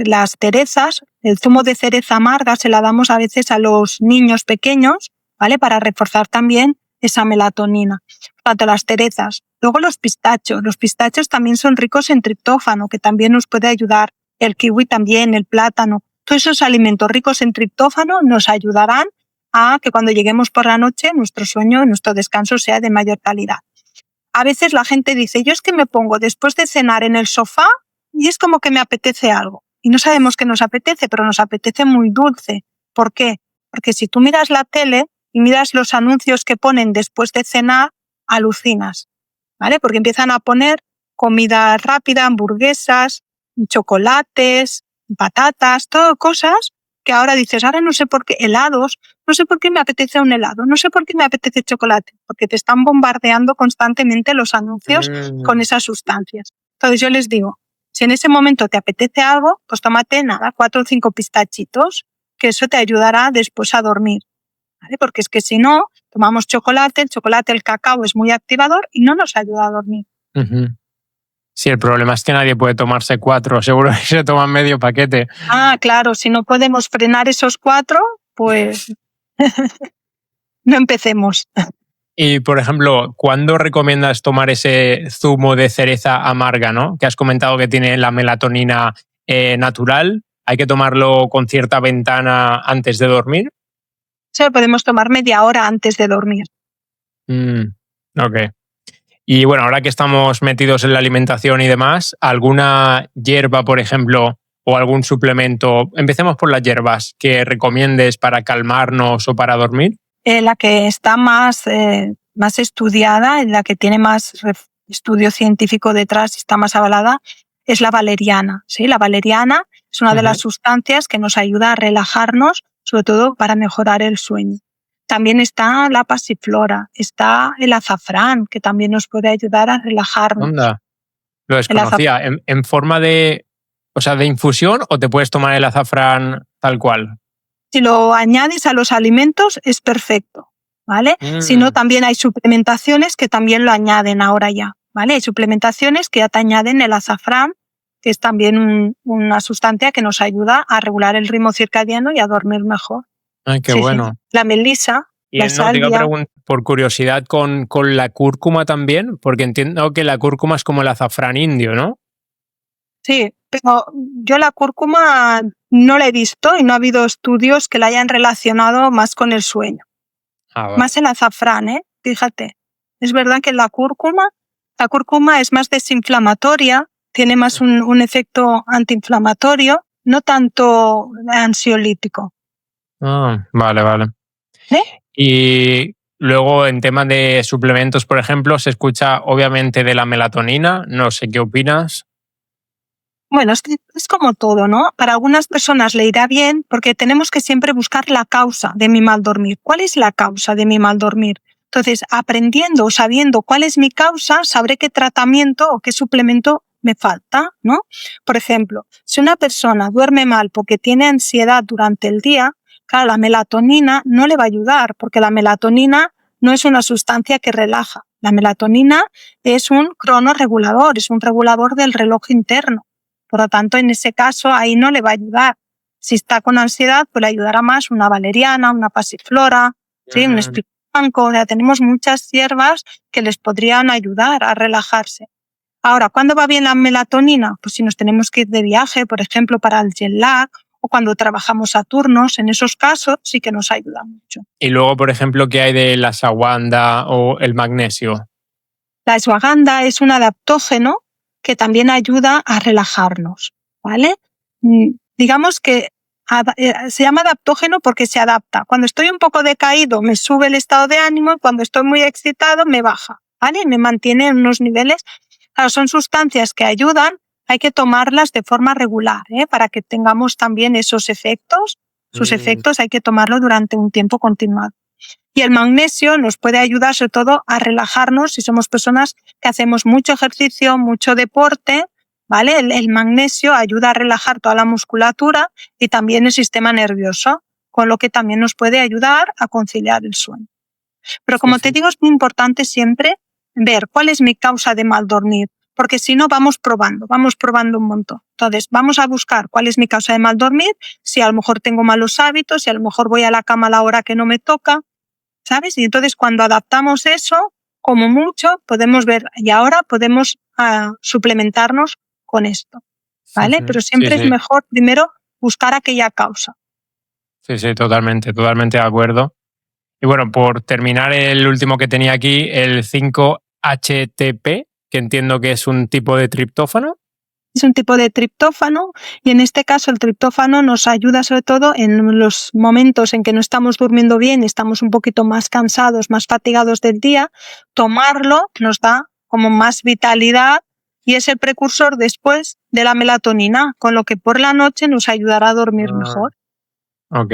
cerezas, el zumo de cereza amarga se la damos a veces a los niños pequeños, ¿vale? Para reforzar también esa melatonina. Por tanto, las cerezas. Luego los pistachos también son ricos en triptófano, que también nos puede ayudar. El kiwi también, el plátano. Todos esos alimentos ricos en triptófano nos ayudarán a que cuando lleguemos por la noche nuestro sueño, nuestro descanso sea de mayor calidad. A veces la gente dice, yo es que me pongo después de cenar en el sofá y es como que me apetece algo. Y no sabemos qué nos apetece, pero nos apetece muy dulce. ¿Por qué? Porque si tú miras la tele y miras los anuncios que ponen después de cenar, alucinas, ¿vale? Porque empiezan a poner comida rápida, hamburguesas, chocolates, patatas, todo cosas que ahora dices, ahora no sé por qué, helados, no sé por qué me apetece un helado, no sé por qué me apetece chocolate, porque te están bombardeando constantemente los anuncios con esas sustancias. Entonces yo les digo, Si en ese momento te apetece algo, pues tómate 4 o 5 pistachitos, que eso te ayudará después a dormir, ¿vale? Porque es que si no, tomamos chocolate, el cacao es muy activador y no nos ayuda a dormir. Uh-huh. Sí, el problema es que nadie puede tomarse 4, seguro que se toman medio paquete. Claro, si no podemos frenar esos 4, pues no empecemos. Y, por ejemplo, ¿cuándo recomiendas tomar ese zumo de cereza amarga, ¿no? Que has comentado que tiene la melatonina natural. ¿Hay que tomarlo con cierta ventana antes de dormir? Sí, lo podemos tomar media hora antes de dormir. Ok. Y bueno, ahora que estamos metidos en la alimentación y demás, ¿alguna hierba, por ejemplo, o algún suplemento? Empecemos por las hierbas que recomiendes para calmarnos o para dormir. La que está más estudiada, la que tiene más estudio científico detrás y está más avalada, es la valeriana. ¿Sí? La valeriana es una de las sustancias que nos ayuda a relajarnos, sobre todo para mejorar el sueño. También está la pasiflora, está el azafrán, que también nos puede ayudar a relajarnos. Onda, lo desconocía. ¿En forma de infusión o te puedes tomar el azafrán tal cual? Si lo añades a los alimentos es perfecto, ¿vale? Si no, también hay suplementaciones que también lo añaden ahora ya, ¿vale? Hay suplementaciones que ya te añaden el azafrán, que es también una sustancia que nos ayuda a regular el ritmo circadiano y a dormir mejor. Ay, qué bueno. Sí. La melisa, la salvia. Te iba a preguntar por curiosidad con la cúrcuma también, porque entiendo que la cúrcuma es como el azafrán indio, ¿no? Sí, pero yo la cúrcuma no la he visto y no ha habido estudios que la hayan relacionado más con el sueño. Vale. Más el azafrán, fíjate. Es verdad que la cúrcuma es más desinflamatoria, tiene más un efecto antiinflamatorio, no tanto ansiolítico. Vale. Y luego en tema de suplementos, por ejemplo, se escucha obviamente de la melatonina, no sé qué opinas. Bueno, es como todo, ¿no? Para algunas personas le irá bien porque tenemos que siempre buscar la causa de mi mal dormir. ¿Cuál es la causa de mi mal dormir? Entonces, aprendiendo o sabiendo cuál es mi causa, sabré qué tratamiento o qué suplemento me falta, ¿no? Por ejemplo, si una persona duerme mal porque tiene ansiedad durante el día, claro, la melatonina no le va a ayudar porque la melatonina no es una sustancia que relaja. La melatonina es un cronorregulador, es un regulador del reloj interno. Por lo tanto, en ese caso, ahí no le va a ayudar. Si está con ansiedad, pues le ayudará más una valeriana, una pasiflora, ¿sí? Un espino blanco. O sea, tenemos muchas hierbas que les podrían ayudar a relajarse. Ahora, ¿cuándo va bien la melatonina? Pues si nos tenemos que ir de viaje, por ejemplo, para el jet lag, o cuando trabajamos a turnos, en esos casos sí que nos ayuda mucho. Y luego, por ejemplo, ¿qué hay de la ashwagandha o el magnesio? La ashwagandha es un adaptógeno que también ayuda a relajarnos, ¿vale? Digamos que se llama adaptógeno porque se adapta. Cuando estoy un poco decaído me sube el estado de ánimo y cuando estoy muy excitado me baja, ¿vale? Me mantiene en unos niveles. Claro, son sustancias que ayudan, hay que tomarlas de forma regular, para que tengamos también esos efectos. Sus efectos hay que tomarlo durante un tiempo continuado. Y el magnesio nos puede ayudar sobre todo a relajarnos si somos personas que hacemos mucho ejercicio, mucho deporte, ¿vale? El magnesio ayuda a relajar toda la musculatura y también el sistema nervioso, con lo que también nos puede ayudar a conciliar el sueño. Pero como te digo, es muy importante siempre ver cuál es mi causa de mal dormir, porque si no vamos probando un montón. Entonces, vamos a buscar cuál es mi causa de mal dormir, si a lo mejor tengo malos hábitos, si a lo mejor voy a la cama a la hora que no me toca, ¿sabes? Y entonces cuando adaptamos eso, como mucho, podemos ver, y ahora podemos suplementarnos con esto, ¿vale? Pero siempre es mejor primero buscar aquella causa. Sí, totalmente de acuerdo. Y bueno, por terminar el último que tenía aquí, el 5-HTP, que entiendo que es un tipo de triptófano. Es un tipo de triptófano y en este caso el triptófano nos ayuda sobre todo en los momentos en que no estamos durmiendo bien, estamos un poquito más cansados, más fatigados del día. Tomarlo nos da como más vitalidad y es el precursor después de la melatonina, con lo que por la noche nos ayudará a dormir mejor. Ok.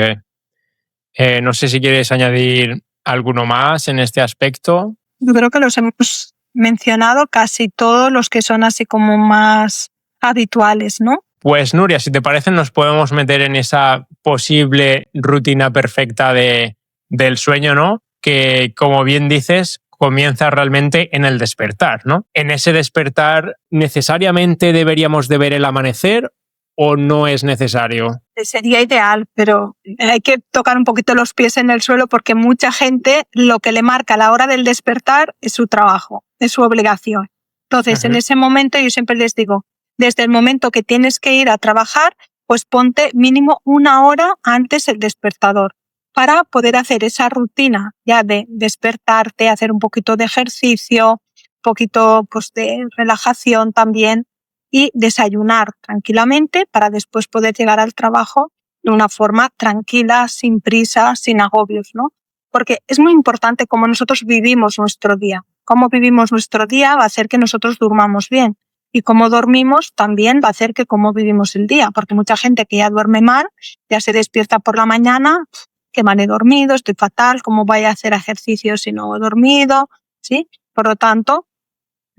No sé si quieres añadir alguno más en este aspecto. Yo creo que los hemos mencionado casi todos los que son así como más habituales, ¿no? Pues Nuria, si te parece, nos podemos meter en esa posible rutina perfecta del sueño, ¿no? Que, como bien dices, comienza realmente en el despertar, ¿no? En ese despertar, ¿necesariamente deberíamos de ver el amanecer o no es necesario? Sería ideal, pero hay que tocar un poquito los pies en el suelo porque mucha gente lo que le marca la hora del despertar es su trabajo, es su obligación. Entonces, en ese momento yo siempre les digo, desde el momento que tienes que ir a trabajar, pues ponte mínimo 1 hora antes el despertador para poder hacer esa rutina ya de despertarte, hacer un poquito de ejercicio, un poquito pues, de relajación también y desayunar tranquilamente para después poder llegar al trabajo de una forma tranquila, sin prisa, sin agobios, ¿no? Porque es muy importante cómo nosotros vivimos nuestro día. Cómo vivimos nuestro día va a hacer que nosotros durmamos bien. Y cómo dormimos también va a hacer que cómo vivimos el día. Porque mucha gente que ya duerme mal, ya se despierta por la mañana, que mal he dormido, estoy fatal, cómo voy a hacer ejercicio si no he dormido, ¿sí? Por lo tanto,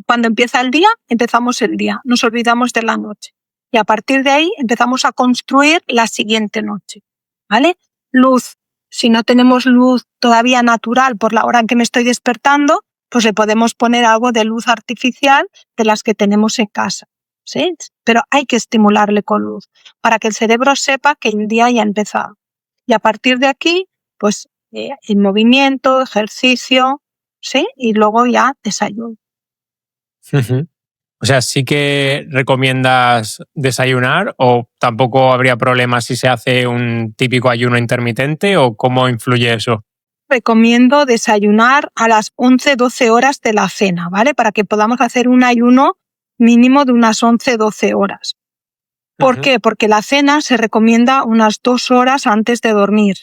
cuando empieza el día, empezamos el día, nos olvidamos de la noche. Y a partir de ahí empezamos a construir la siguiente noche, ¿vale? Luz. Si no tenemos luz todavía natural por la hora en que me estoy despertando, pues le podemos poner algo de luz artificial de las que tenemos en casa, ¿sí? Pero hay que estimularle con luz para que el cerebro sepa que el día ya ha empezado. Y a partir de aquí, pues el movimiento, ejercicio, ¿sí? Y luego ya desayuno. O sea, ¿sí que recomiendas desayunar o tampoco habría problema si se hace un típico ayuno intermitente o cómo influye eso? Recomiendo desayunar a las 11-12 horas de la cena, ¿vale? Para que podamos hacer un ayuno mínimo de unas 11-12 horas. ¿Por qué? Porque la cena se recomienda unas 2 horas antes de dormir,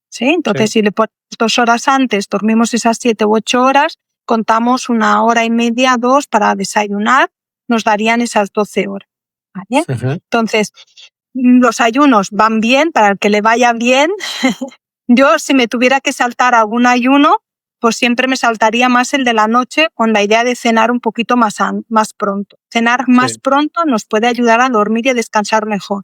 ¿sí? Entonces, si le ponemos 2 horas antes, dormimos esas 7 u 8 horas, contamos 1 hora y media, 2 para desayunar, nos darían esas 12 horas, ¿vale? Entonces, los ayunos van bien, para el que le vaya bien. Yo, si me tuviera que saltar algún ayuno, pues siempre me saltaría más el de la noche con la idea de cenar un poquito más pronto. Cenar más pronto nos puede ayudar a dormir y a descansar mejor.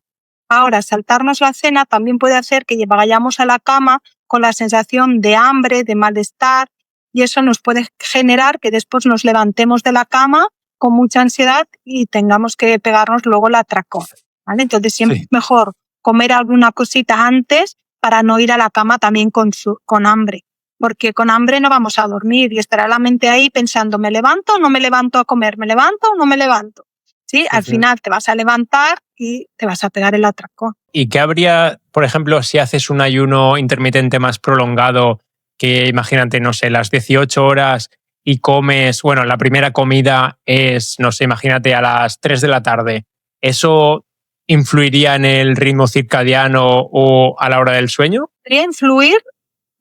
Ahora, saltarnos la cena también puede hacer que vayamos a la cama con la sensación de hambre, de malestar, y eso nos puede generar que después nos levantemos de la cama con mucha ansiedad y tengamos que pegarnos luego el atracón, ¿vale? Entonces siempre es mejor comer alguna cosita antes para no ir a la cama también con hambre, porque con hambre no vamos a dormir y estará la mente ahí pensando, ¿me levanto o no me levanto a comer? ¿Me levanto o no me levanto? ¿Sí? Al final te vas a levantar y te vas a pegar el atracón. ¿Y qué habría, por ejemplo, si haces un ayuno intermitente más prolongado, que imagínate, no sé, las 18 horas y comes, bueno, la primera comida es, no sé, imagínate a las 3 de la tarde? ¿Eso influiría en el ritmo circadiano o a la hora del sueño? Podría influir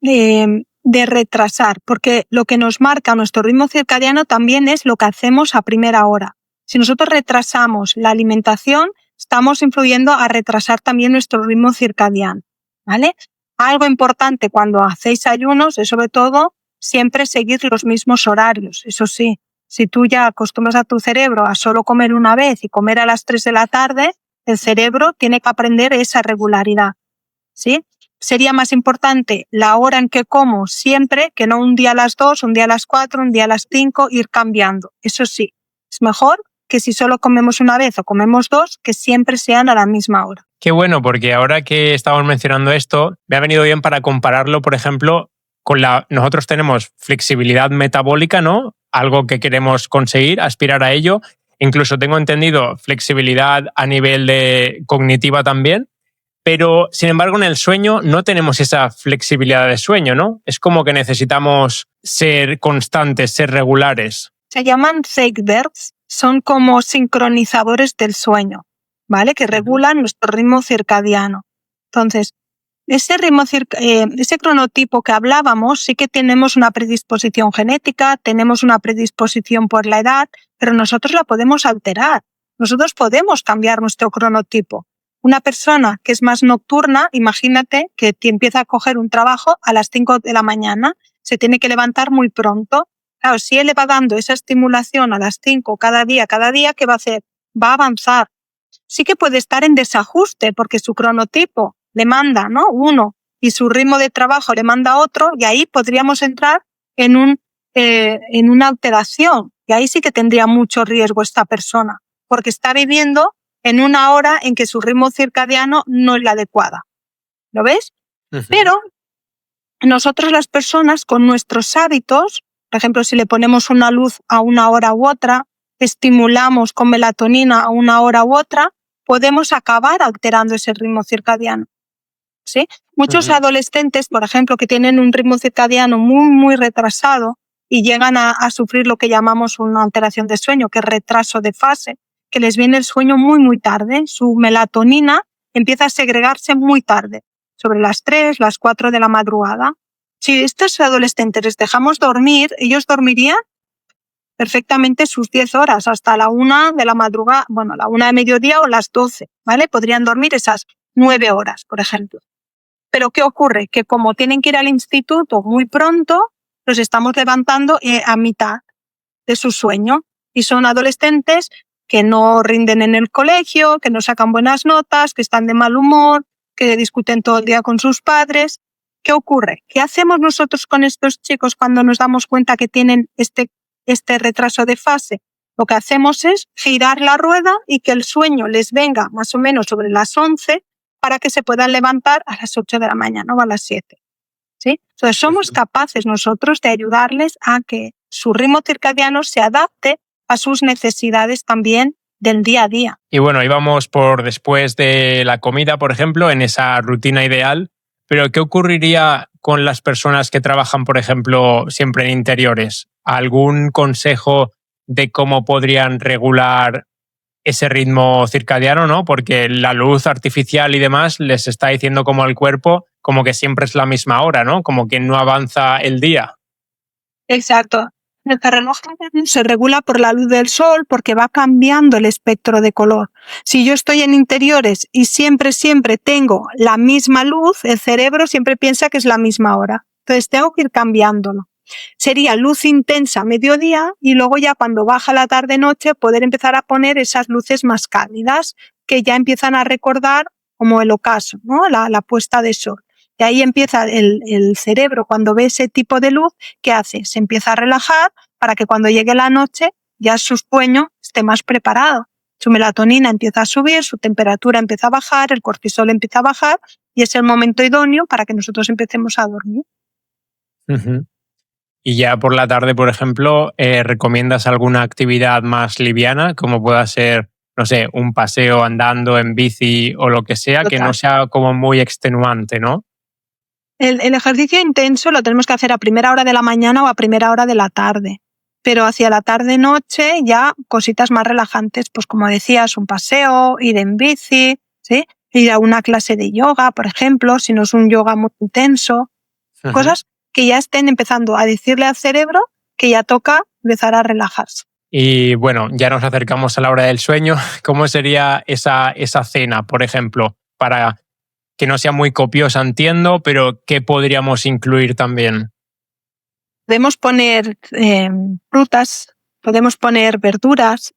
de retrasar, porque lo que nos marca nuestro ritmo circadiano también es lo que hacemos a primera hora. Si nosotros retrasamos la alimentación, estamos influyendo a retrasar también nuestro ritmo circadiano, ¿vale? Algo importante cuando hacéis ayunos es sobre todo siempre seguir los mismos horarios. Eso sí, si tú ya acostumbras a tu cerebro a solo comer una vez y comer a las 3 de la tarde, el cerebro tiene que aprender esa regularidad, ¿sí? Sería más importante la hora en que como siempre que no un día a las 2, un día a las 4, un día a las 5, ir cambiando. Eso sí, es mejor que si solo comemos una vez o comemos 2, que siempre sean a la misma hora. Qué bueno, porque ahora que estamos mencionando esto, me ha venido bien para compararlo, por ejemplo, con nosotros tenemos flexibilidad metabólica, ¿no? Algo que queremos conseguir, aspirar a ello. Incluso tengo entendido flexibilidad a nivel de cognitiva también, pero sin embargo en el sueño no tenemos esa flexibilidad de sueño, ¿no? Es como que necesitamos ser constantes, ser regulares. Se llaman Zeigbers, son como sincronizadores del sueño, ¿vale? Que regulan nuestro ritmo circadiano. Entonces, ese cronotipo que hablábamos, sí que tenemos una predisposición genética, tenemos una predisposición por la edad, pero nosotros la podemos alterar. Nosotros podemos cambiar nuestro cronotipo. Una persona que es más nocturna, imagínate que empieza a coger un trabajo a las 5 de la mañana, se tiene que levantar muy pronto. Claro, si él le va dando esa estimulación a las 5 cada día, ¿qué va a hacer? va a avanzar. Sí que puede estar en desajuste porque su cronotipo le manda, ¿no?, uno y su ritmo de trabajo le manda otro, y ahí podríamos entrar en una alteración, y ahí sí que tendría mucho riesgo esta persona porque está viviendo en una hora en que su ritmo circadiano no es la adecuada. ¿Lo ves? Pero nosotros, las personas, con nuestros hábitos, por ejemplo, si le ponemos una luz a una hora u otra, estimulamos con melatonina a una hora u otra, podemos acabar alterando ese ritmo circadiano, ¿sí? Muchos adolescentes, por ejemplo, que tienen un ritmo circadiano muy, muy retrasado y llegan a sufrir lo que llamamos una alteración de sueño, que es retraso de fase, que les viene el sueño muy, muy tarde. Su melatonina empieza a segregarse muy tarde, sobre las 3, las 4 de la madrugada. Si estos adolescentes les dejamos dormir, ellos dormirían perfectamente sus 10 horas hasta la 1 de la madrugada, bueno, la 1 de mediodía o las 12, ¿vale? Podrían dormir esas 9 horas, por ejemplo. Pero ¿qué ocurre? Que como tienen que ir al instituto muy pronto, los estamos levantando a mitad de su sueño, y son adolescentes que no rinden en el colegio, que no sacan buenas notas, que están de mal humor, que discuten todo el día con sus padres. ¿Qué ocurre? ¿Qué hacemos nosotros con estos chicos cuando nos damos cuenta que tienen este retraso de fase? Lo que hacemos es girar la rueda y que el sueño les venga más o menos sobre las 11 para que se puedan levantar a las 8 de la mañana o a las 7. ¿Sí? Entonces somos capaces nosotros de ayudarles a que su ritmo circadiano se adapte a sus necesidades también del día a día. Y bueno, íbamos por después de la comida, por ejemplo, en esa rutina ideal, pero ¿qué ocurriría con las personas que trabajan, por ejemplo, siempre en interiores? ¿Algún consejo de cómo podrían regular ese ritmo circadiano, ¿no? Porque la luz artificial y demás les está diciendo como al cuerpo como que siempre es la misma hora, ¿no? Como que no avanza el día. Exacto. El reloj se regula por la luz del sol porque va cambiando el espectro de color. Si yo estoy en interiores y siempre tengo la misma luz, el cerebro siempre piensa que es la misma hora. Entonces tengo que ir cambiándolo. Sería luz intensa a mediodía y luego ya cuando baja la tarde-noche poder empezar a poner esas luces más cálidas que ya empiezan a recordar como el ocaso, ¿no? La puesta de sol. Y ahí empieza el cerebro, cuando ve ese tipo de luz, ¿qué hace? Se empieza a relajar para que cuando llegue la noche ya su sueño esté más preparado. Su melatonina empieza a subir, su temperatura empieza a bajar, el cortisol empieza a bajar y es el momento idóneo para que nosotros empecemos a dormir. Y ya por la tarde, por ejemplo, ¿recomiendas alguna actividad más liviana, como pueda ser, no sé, un paseo andando en bici o lo que sea, que no sea como muy extenuante, ¿no? El ejercicio intenso lo tenemos que hacer a primera hora de la mañana o a primera hora de la tarde, pero hacia la tarde-noche ya cositas más relajantes, pues como decías, un paseo, ir en bici, ¿sí? Ir a una clase de yoga, por ejemplo, si no es un yoga muy intenso, cosas que ya estén empezando a decirle al cerebro que ya toca empezar a relajarse. Y bueno, ya nos acercamos a la hora del sueño. ¿Cómo sería esa cena, por ejemplo, para que no sea muy copiosa, entiendo, pero ¿qué podríamos incluir también? Podemos poner frutas, podemos poner verduras,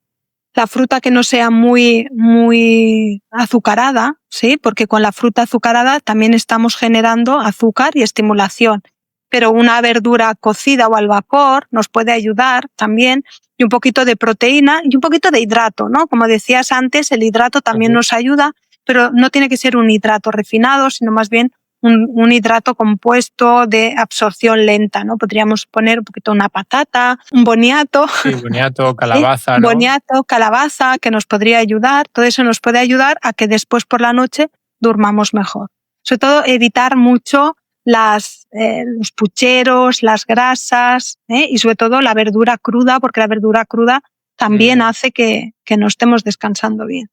la fruta que no sea muy, muy azucarada, ¿sí? Porque con la fruta azucarada también estamos generando azúcar y estimulación. Pero una verdura cocida o al vapor nos puede ayudar también, y un poquito de proteína y un poquito de hidrato, ¿no? Como decías antes, el hidrato también nos ayuda, pero no tiene que ser un hidrato refinado, sino más bien un hidrato compuesto de absorción lenta, ¿no? Podríamos poner un poquito una patata, un boniato. Sí, boniato, calabaza, ¿sí? ¿no? Boniato, calabaza, que nos podría ayudar. Todo eso nos puede ayudar a que después por la noche durmamos mejor. Sobre todo evitar mucho los pucheros, las grasas, y sobre todo la verdura cruda, porque la verdura cruda también hace que no estemos descansando bien.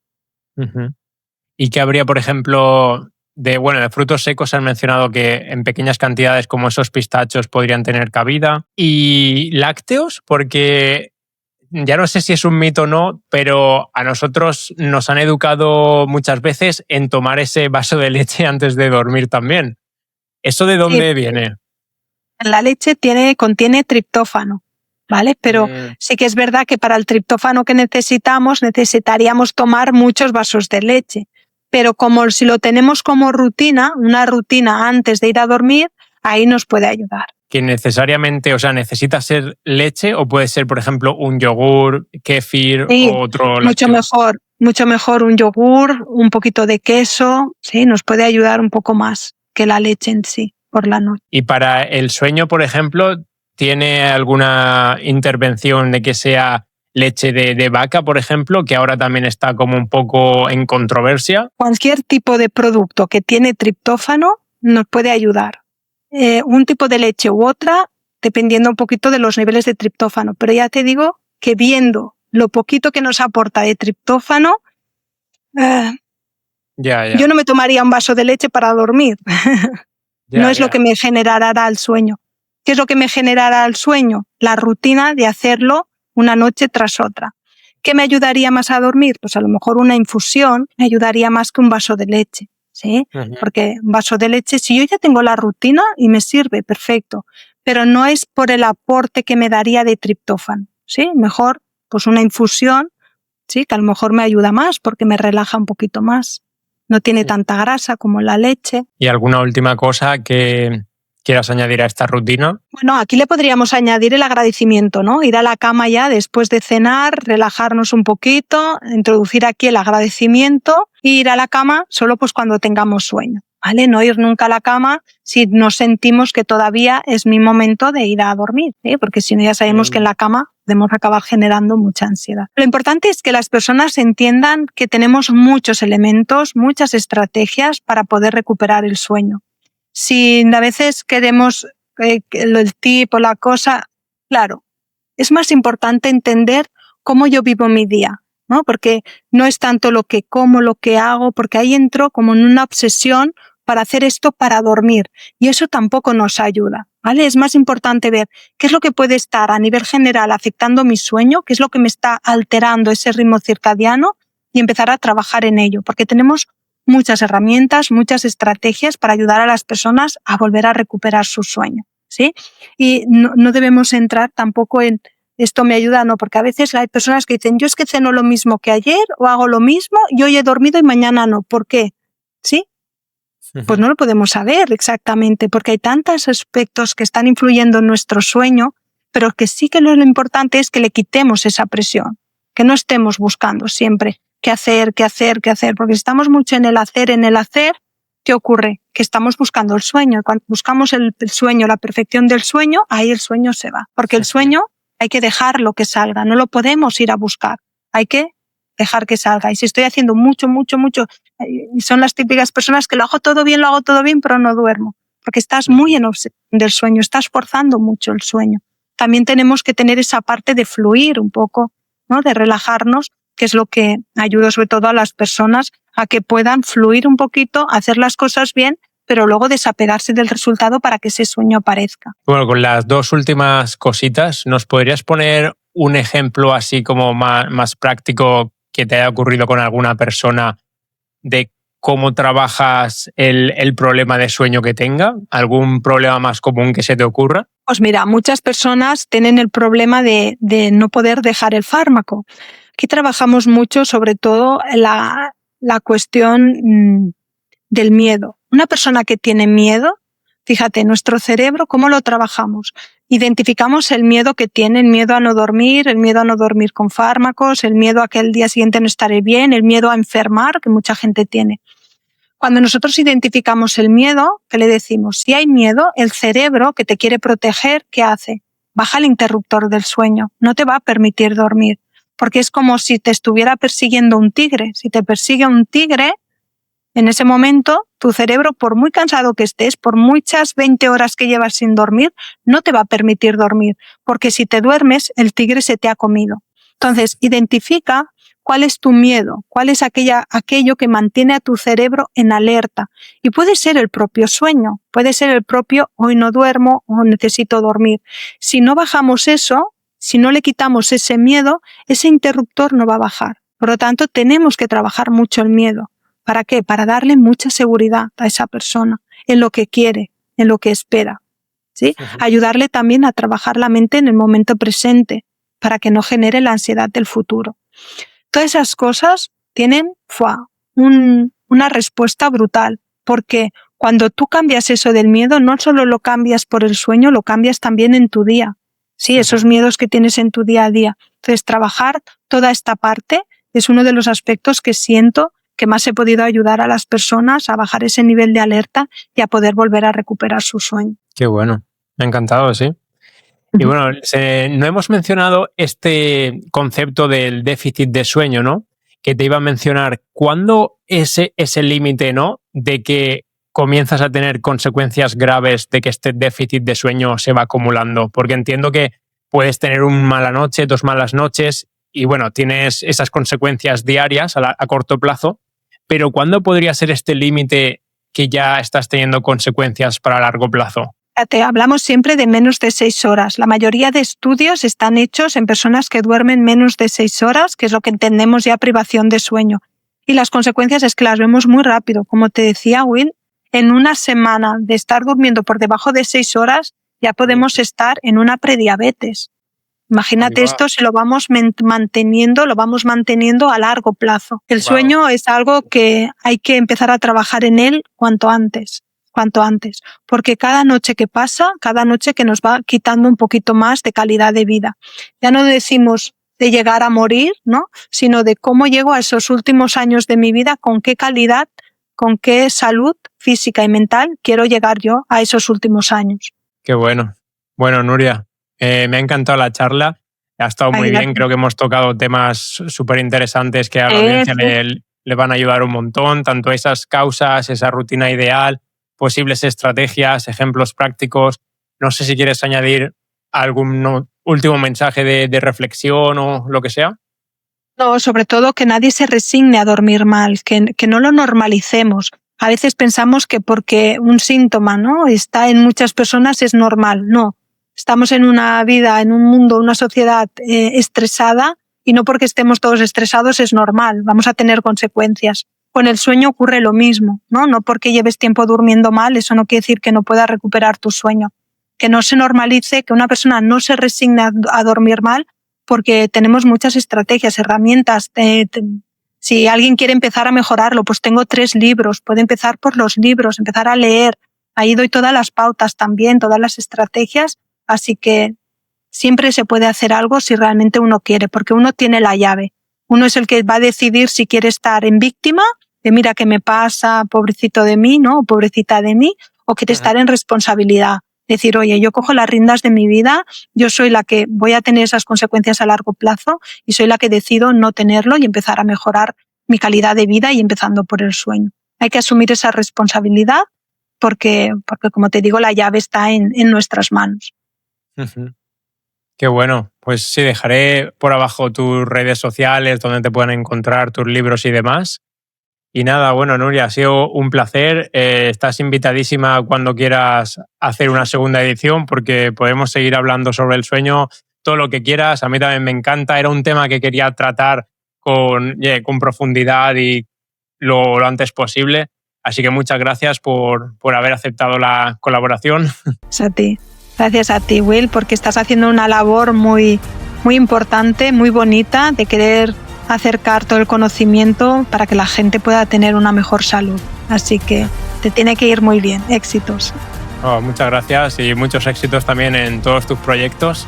¿Y qué habría, por ejemplo, de frutos secos? Han mencionado que en pequeñas cantidades, como esos pistachos, podrían tener cabida. ¿Y lácteos? Porque ya no sé si es un mito o no, pero a nosotros nos han educado muchas veces en tomar ese vaso de leche antes de dormir también. ¿Eso de dónde viene? La leche contiene triptófano. ¿vale? Pero sí que es verdad que para el triptófano que necesitaríamos tomar muchos vasos de leche. Pero como si lo tenemos como rutina, una rutina antes de ir a dormir, ahí nos puede ayudar. Que necesariamente, o sea, ¿necesita ser leche o puede ser, por ejemplo, un yogur, kéfir o otro lácteo? Mucho mejor un yogur, un poquito de queso, sí, nos puede ayudar un poco más que la leche en sí por la noche. Y para el sueño, por ejemplo, ¿tiene alguna intervención de que sea leche de vaca, por ejemplo, que ahora también está como un poco en controversia? Cualquier tipo de producto que tiene triptófano nos puede ayudar. Un tipo de leche u otra, dependiendo un poquito de los niveles de triptófano. Pero ya te digo que viendo lo poquito que nos aporta de triptófano, yo no me tomaría un vaso de leche para dormir. No es lo que me generará el sueño. ¿Qué es lo que me generará el sueño? La rutina de hacerlo una noche tras otra. ¿Qué me ayudaría más a dormir? Pues a lo mejor una infusión me ayudaría más que un vaso de leche, ¿sí? Uh-huh. Porque un vaso de leche, si yo ya tengo la rutina y me sirve, perfecto. Pero no es por el aporte que me daría de triptófano, ¿sí? Mejor pues una infusión, ¿sí? Que a lo mejor me ayuda más porque me relaja un poquito más. No tiene tanta grasa como la leche. ¿Y alguna última cosa que quieras añadir a esta rutina? Bueno, aquí le podríamos añadir el agradecimiento, ¿no? Ir a la cama ya después de cenar, relajarnos un poquito, introducir aquí el agradecimiento e ir a la cama solo pues cuando tengamos sueño, ¿vale? No ir nunca a la cama si no sentimos que todavía es mi momento de ir a dormir, ¿sí? Porque si no ya sabemos que en la cama podemos acabar generando mucha ansiedad. Lo importante es que las personas entiendan que tenemos muchos elementos, muchas estrategias para poder recuperar el sueño. Si a veces queremos el tip o la cosa, claro, es más importante entender cómo yo vivo mi día, ¿no? Porque no es tanto lo que como, lo que hago, porque ahí entro como en una obsesión para hacer esto para dormir y eso tampoco nos ayuda, ¿vale? Es más importante ver qué es lo que puede estar a nivel general afectando mi sueño, qué es lo que me está alterando ese ritmo circadiano y empezar a trabajar en ello, porque tenemos muchas herramientas, muchas estrategias para ayudar a las personas a volver a recuperar su sueño, ¿sí? Y no debemos entrar tampoco en esto me ayuda, no, porque a veces hay personas que dicen yo es que ceno lo mismo que ayer o hago lo mismo y hoy he dormido y mañana no. ¿Por qué? ¿Sí? Pues no lo podemos saber exactamente porque hay tantos aspectos que están influyendo en nuestro sueño, pero que sí que lo importante es que le quitemos esa presión, que no estemos buscando siempre qué hacer, porque si estamos mucho en el hacer, ¿qué ocurre? Que estamos buscando el sueño. Cuando buscamos el sueño, la perfección del sueño, ahí el sueño se va. Porque el sueño hay que dejarlo que salga, no lo podemos ir a buscar, hay que dejar que salga. Y si estoy haciendo mucho, son las típicas personas que lo hago todo bien, pero no duermo. Porque estás muy en obsesión del sueño, estás forzando mucho el sueño. También tenemos que tener esa parte de fluir un poco, ¿no? De relajarnos, que es lo que ayuda sobre todo a las personas a que puedan fluir un poquito, hacer las cosas bien, pero luego desapegarse del resultado para que ese sueño aparezca. Bueno, con las dos últimas cositas, ¿nos podrías poner un ejemplo así como más práctico que te haya ocurrido con alguna persona de cómo trabajas el problema de sueño que tenga? ¿Algún problema más común que se te ocurra? Pues mira, muchas personas tienen el problema de no poder dejar el fármaco. Aquí trabajamos mucho sobre todo la cuestión del miedo. Una persona que tiene miedo, fíjate, nuestro cerebro, ¿cómo lo trabajamos? Identificamos el miedo que tiene, el miedo a no dormir con fármacos, el miedo a que el día siguiente no estaré bien, el miedo a enfermar, que mucha gente tiene. Cuando nosotros identificamos el miedo, ¿qué le decimos? Si hay miedo, el cerebro que te quiere proteger, ¿qué hace? Baja el interruptor del sueño, no te va a permitir dormir, porque es como si te estuviera persiguiendo un tigre. Si te persigue un tigre, en ese momento, tu cerebro, por muy cansado que estés, por muchas 20 horas que llevas sin dormir, no te va a permitir dormir, porque si te duermes, el tigre se te ha comido. Entonces, identifica cuál es tu miedo, cuál es aquello que mantiene a tu cerebro en alerta. Y puede ser el propio sueño, puede ser el propio hoy no duermo o necesito dormir. Si no bajamos eso, si no le quitamos ese miedo, ese interruptor no va a bajar. Por lo tanto, tenemos que trabajar mucho el miedo. ¿Para qué? Para darle mucha seguridad a esa persona en lo que quiere, en lo que espera. ¿sí? Ayudarle también a trabajar la mente en el momento presente para que no genere la ansiedad del futuro. Todas esas cosas tienen una respuesta brutal, porque cuando tú cambias eso del miedo, no solo lo cambias por el sueño, lo cambias también en tu día. Sí, esos miedos que tienes en tu día a día. Entonces, trabajar toda esta parte es uno de los aspectos que siento que más he podido ayudar a las personas a bajar ese nivel de alerta y a poder volver a recuperar su sueño. Qué bueno, me ha encantado, sí. Y bueno, no hemos mencionado este concepto del déficit de sueño, ¿no? Que te iba a mencionar. ¿Cuándo es ese límite, ¿no? De que comienzas a tener consecuencias graves de que este déficit de sueño se va acumulando? Porque entiendo que puedes tener una mala noche, 2 malas noches y bueno, tienes esas consecuencias diarias a corto plazo, pero ¿cuándo podría ser este límite que ya estás teniendo consecuencias para largo plazo? Hablamos siempre de menos de 6 horas. La mayoría de estudios están hechos en personas que duermen menos de 6 horas, que es lo que entendemos ya privación de sueño. Y las consecuencias es que las vemos muy rápido. Como te decía, Will, en una semana de estar durmiendo por debajo de 6 horas, ya podemos estar en una prediabetes. Imagínate esto si lo vamos manteniendo a largo plazo. El sueño es algo que hay que empezar a trabajar en él cuanto antes, porque cada noche que pasa, cada noche que nos va quitando un poquito más de calidad de vida. Ya no decimos de llegar a morir, ¿no? Sino de cómo llego a esos últimos años de mi vida, con qué calidad, con qué salud física y mental quiero llegar yo a esos últimos años. Qué bueno. Bueno, Nuria, me ha encantado la charla. Ha estado muy bien. Creo que hemos tocado temas súper interesantes que a la audiencia le van a ayudar un montón, tanto esas causas, esa rutina ideal, posibles estrategias, ejemplos prácticos. No sé si quieres añadir algún último mensaje de reflexión o lo que sea. No, sobre todo que nadie se resigne a dormir mal, que no lo normalicemos. A veces pensamos que porque un síntoma, ¿no?, está en muchas personas es normal. No, estamos en una vida, en un mundo, una sociedad estresada, y no porque estemos todos estresados es normal, vamos a tener consecuencias. Con el sueño ocurre lo mismo, ¿no? No porque lleves tiempo durmiendo mal, eso no quiere decir que no puedas recuperar tu sueño. Que no se normalice, que una persona no se resigne a dormir mal, porque tenemos muchas estrategias, herramientas. Si alguien quiere empezar a mejorarlo, pues tengo 3 libros, puede empezar por los libros, empezar a leer. Ahí doy todas las pautas también, todas las estrategias, así que siempre se puede hacer algo si realmente uno quiere, porque uno tiene la llave. Uno es el que va a decidir si quiere estar en víctima, de mira qué me pasa, pobrecito de mí, ¿no? O pobrecita de mí, o quiere estar en responsabilidad. Decir, oye, yo cojo las riendas de mi vida, yo soy la que voy a tener esas consecuencias a largo plazo y soy la que decido no tenerlo y empezar a mejorar mi calidad de vida y empezando por el sueño. Hay que asumir esa responsabilidad porque como te digo, la llave está en nuestras manos. Qué bueno. Pues sí, dejaré por abajo tus redes sociales donde te puedan encontrar tus libros y demás. Y nada, bueno, Nuria, ha sido un placer. Estás invitadísima cuando quieras hacer una segunda edición porque podemos seguir hablando sobre el sueño, todo lo que quieras. A mí también me encanta. Era un tema que quería tratar con profundidad y lo antes posible. Así que muchas gracias por haber aceptado la colaboración. Gracias a ti, Will, porque estás haciendo una labor muy, muy importante, muy bonita de querer acercar todo el conocimiento para que la gente pueda tener una mejor salud. Así que te tiene que ir muy bien. Éxitos. Muchas gracias y muchos éxitos también en todos tus proyectos.